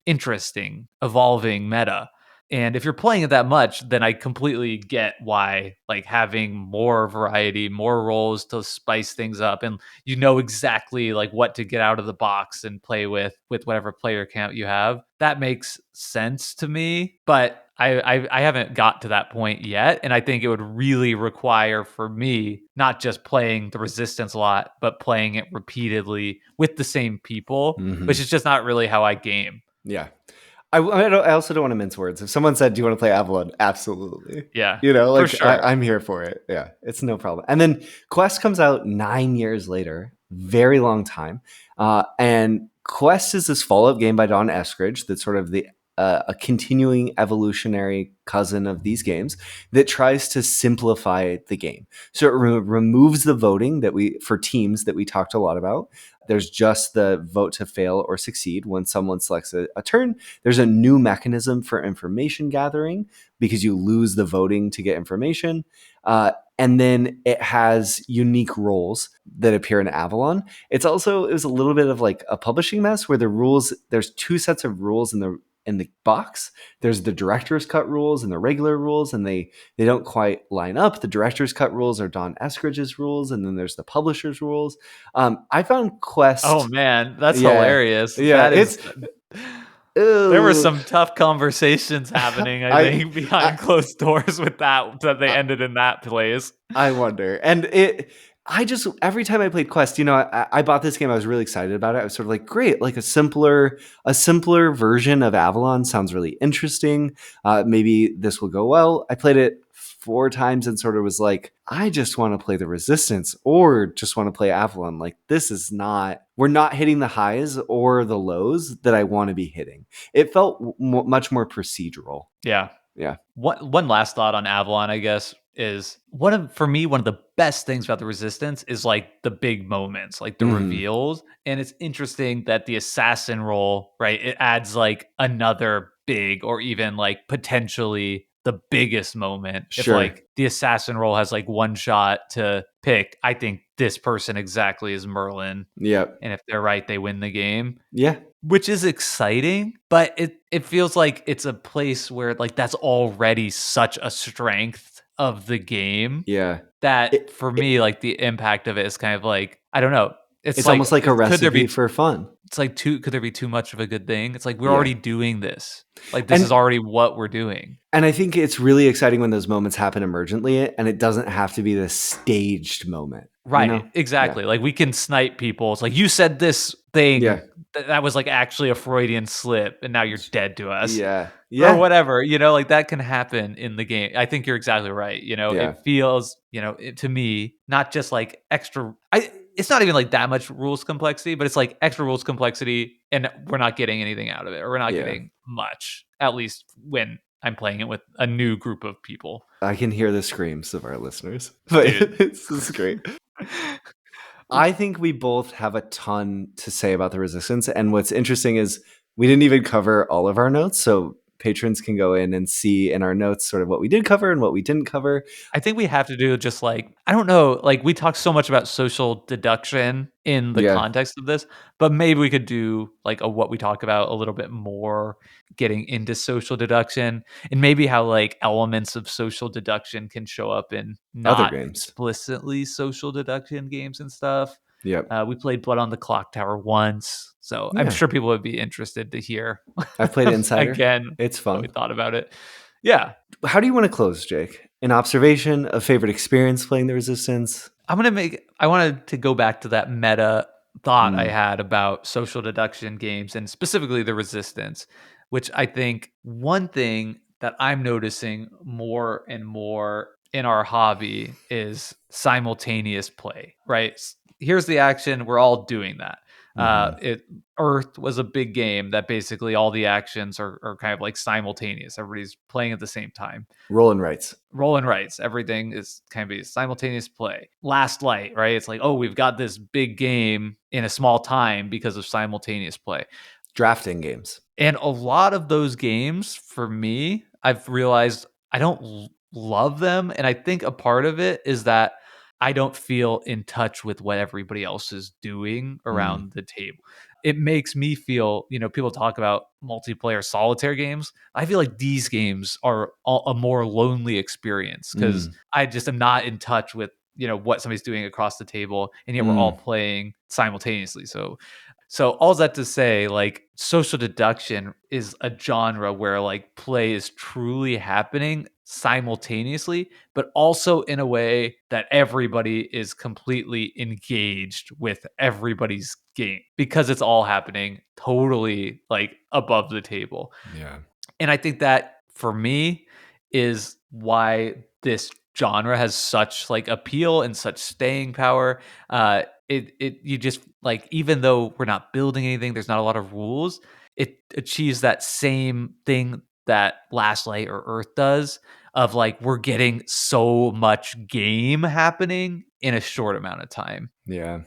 interesting evolving meta. And if you're playing it that much, then I completely get why like having more variety, more roles to spice things up, and exactly like what to get out of the box and play with whatever player count you have. That makes sense to me, but I haven't got to that point yet, and I think it would really require for me not just playing the Resistance a lot, but playing it repeatedly with the same people, which is just not really how I game. Yeah. I also don't want to mince words. If someone said, "Do you want to play Avalon?" Absolutely. Yeah, for Like sure. I'm here for it. Yeah, it's no problem. And then Quest comes out 9 years later, very long time. And Quest is this follow-up game by Don Eskridge that's sort of a continuing evolutionary cousin of these games that tries to simplify the game. So it removes the voting for teams that we talked a lot about. There's just the vote to fail or succeed when someone selects a turn. There's a new mechanism for information gathering because you lose the voting to get information. And then it has unique roles that appear in Avalon. It was a little bit of like a publishing mess where there's two sets of rules in the box. There's the director's cut rules and the regular rules, and they don't quite line up. The director's cut rules are Don Eskridge's rules, and then there's the publisher's rules. I found Oh Quest. man, that's Yeah, hilarious. yeah. That It's is There were ooh, some tough conversations happening, I I, think, behind closed doors with that they I ended in that place. I wonder. And I just, every time I played Quest, I bought this game. I was really excited about it. I was sort of like, great, like a simpler version of Avalon sounds really interesting. Maybe this will go well. I played it 4 times and sort of was like, I just want to play the Resistance or just want to play Avalon. Like, we're not hitting the highs or the lows that I want to be hitting. It felt much more procedural. Yeah. Yeah. One last thought on Avalon, I guess, is for me, one of the best things about the Resistance is like the big moments, like the Mhm. reveals. And it's interesting that the assassin role, right? It adds like another big, or even like potentially the biggest moment. If Sure. like the assassin role has like one shot to pick, I think this person exactly is Merlin. Yep. And if they're right, they win the game, Yeah. which is exciting, but it feels like it's a place where like that's already such a strength of the game Yeah. that It, for it me, like the impact of it is kind of like, I don't know. It's it's like almost like a could there recipe be for fun. it's like could there be too much of a good thing? It's like we're Yeah. already doing this. Like this is And already what we're doing. I think it's really exciting when those moments happen emergently and it doesn't have to be this staged moment, you Right, know? Yeah. exactly. Like we can snipe people. It's like you said this Yeah. thing that was like actually a Freudian slip, and now you're dead to us. Yeah. Or Yeah. whatever, like that can happen in the game. I think you're exactly right. Yeah. It feels, to me, not just like it's not even like that much rules complexity, but it's like extra rules complexity and we're not getting anything out of it, or we're not Yeah. getting much, at least when I'm playing it with a new group of people. I can hear the screams of our listeners, but Dude. this is great. I think we both have a ton to say about the Resistance. And what's interesting is we didn't even cover all of our notes. So patrons can go in and see in our notes sort of what we did cover and what we didn't cover. I think we have to do just like, I don't know, like we talk so much about social deduction in the Yeah. context of this, but maybe we could do like a what we talk about a little bit more, getting into social deduction, and maybe how like elements of social deduction can show up in Other not games. explicitly social deduction games and stuff. Yep. We played Blood on the Clock Tower once, so I'm Yeah. sure people would be interested to hear I've played Insider. again It's what we fun. thought about it. Yeah, How do you want to close, Jake? An observation, a favorite experience playing the Resistance? I wanted to go back to that meta thought I Mm, had about social deduction games and specifically the Resistance, which I think one thing that I'm noticing more and more in our hobby is simultaneous play, right? Here's the action, we're all doing that. Earth was a big game that basically all the actions are kind of like simultaneous. Everybody's playing at the same time. Rolling rights. Rolling rights. Everything is kind of a simultaneous play. Last Light, right? It's like, oh, we've got this big game in a small time because of simultaneous play. Drafting games. And a lot of those games, for me, I've realized I don't love them. And I think a part of it is that I don't feel in touch with what everybody else is doing around the table. It makes me feel, people talk about multiplayer solitaire games. I feel like these games are a more lonely experience because I just am not in touch with, what somebody's doing across the table. And yet we're all playing simultaneously. So all that to say, like, social deduction is a genre where like play is truly happening simultaneously, but also in a way that everybody is completely engaged with everybody's game because it's all happening totally like above the table. Yeah. And I think that for me is why this genre has such like appeal and such staying power. You just like, even though we're not building anything, there's not a lot of rules, it achieves that same thing that Last Light or Earth does, of like we're getting so much game happening in a short amount of time. Yeah.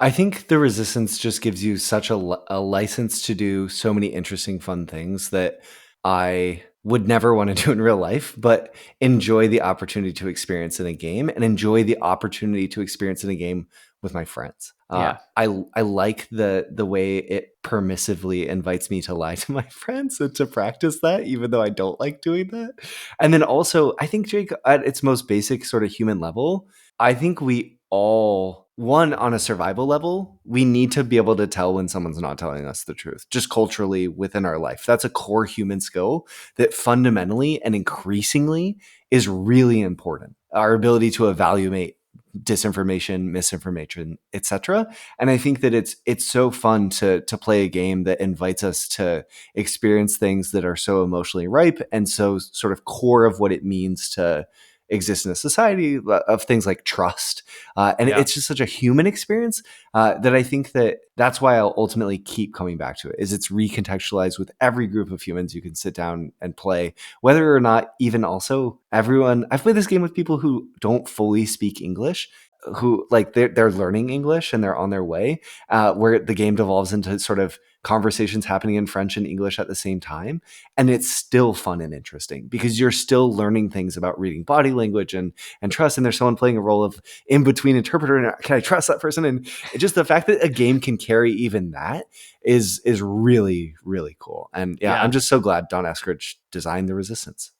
I think the Resistance just gives you such a license to do so many interesting, fun things that I would never want to do in real life, but enjoy the opportunity to experience in a game and enjoy the opportunity to experience in a game with my friends. Yeah. I like the way it permissively invites me to lie to my friends and to practice that, even though I don't like doing that. And then also, I think, Jake, at its most basic sort of human level, I think we all, one, on a survival level, we need to be able to tell when someone's not telling us the truth, just culturally within our life. That's a core human skill that fundamentally and increasingly is really important. Our ability to evaluate disinformation, misinformation, etc. And I think that it's so fun to play a game that invites us to experience things that are so emotionally ripe and so sort of core of what it means to exist in a society, of things like trust. And it's just such a human experience that I think that's why I'll ultimately keep coming back to it, is it's recontextualized with every group of humans you can sit down and play, whether or not even also everyone. I've played this game with people who don't fully speak English, who like they're learning English and they're on their way, where the game devolves into sort of conversations happening in French and English at the same time. And it's still fun and interesting because you're still learning things about reading body language and trust. And there's someone playing a role of in-between interpreter. And can I trust that person? And just the fact that a game can carry even that is really, really cool. And I'm just so glad Don Eskridge designed the Resistance.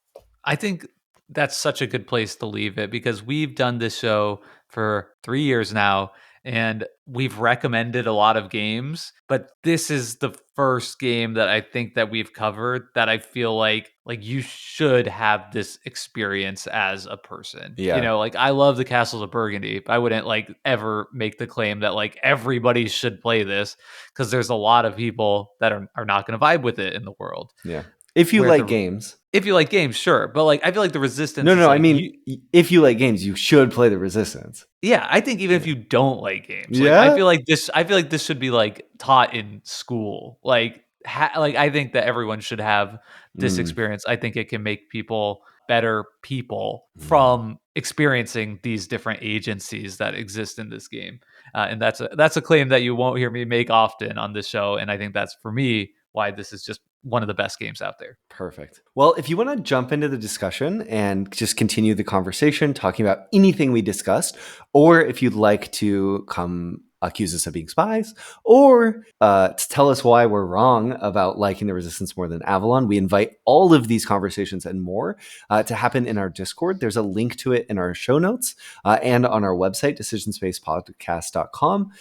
I think that's such a good place to leave it because we've done this show for 3 years now and we've recommended a lot of games, but this is the first game that I think that we've covered that I feel like you should have this experience as a person. Yeah. Like I love the Castles of Burgundy. I wouldn't like ever make the claim that like everybody should play this because there's a lot of people that are not going to vibe with it in the world. Yeah. If you like games. If you like games, sure. But like, I feel like the Resistance. No, like, I mean, if you like games, you should play the Resistance. Yeah, I think even if you don't like games, like, Yeah? I feel like this should be like taught in school. Like, I think that everyone should have this experience. I think it can make people better people from experiencing these different agencies that exist in this game. And that's a claim that you won't hear me make often on this show. And I think that's, for me, why this is just one of the best games out there. Perfect. Well, if you want to jump into the discussion and just continue the conversation, talking about anything we discussed, or if you'd like to come accuse us of being spies, or to tell us why we're wrong about liking the Resistance more than Avalon, we invite all of these conversations and more to happen in our Discord. There's a link to it in our show notes and on our website, decisionspacepodcast.com.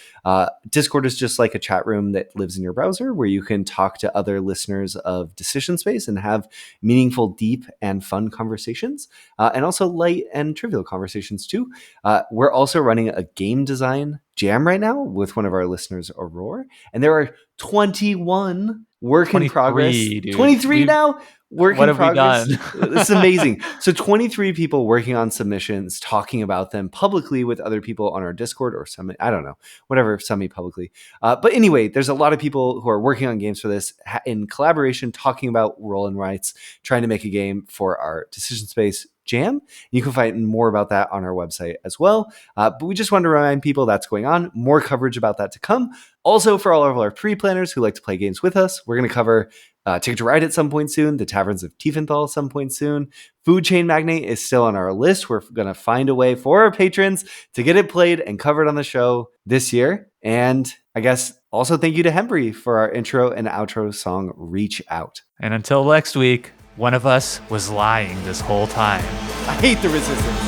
Discord is just like a chat room that lives in your browser where you can talk to other listeners of Decision Space and have meaningful, deep, and fun conversations, and also light and trivial conversations too. We're also running a game design jam right now with one of our listeners, Aurora, and there are 21 work in progress. Dude. 23 now. Work What in have we progress. done? It's amazing. So 23 people working on submissions, talking about them publicly with other people on our Discord or Summit. I don't know, whatever, Summit publicly. But anyway, there's a lot of people who are working on games for this in collaboration, talking about roll and rights, trying to make a game for our Decision Space Jam. You can find more about that on our website as well. But we just wanted to remind people that's going on. More coverage about that to come. Also, for all of our pre-planners who like to play games with us, we're going to cover Ticket to Ride at some point soon, the Taverns of Tiefenthal at some point soon. Food Chain Magnate is still on our list. We're going to find a way for our patrons to get it played and covered on the show this year. And I guess also thank you to Hembry for our intro and outro song, Reach Out. And until next week, one of us was lying this whole time. I hate the resistance.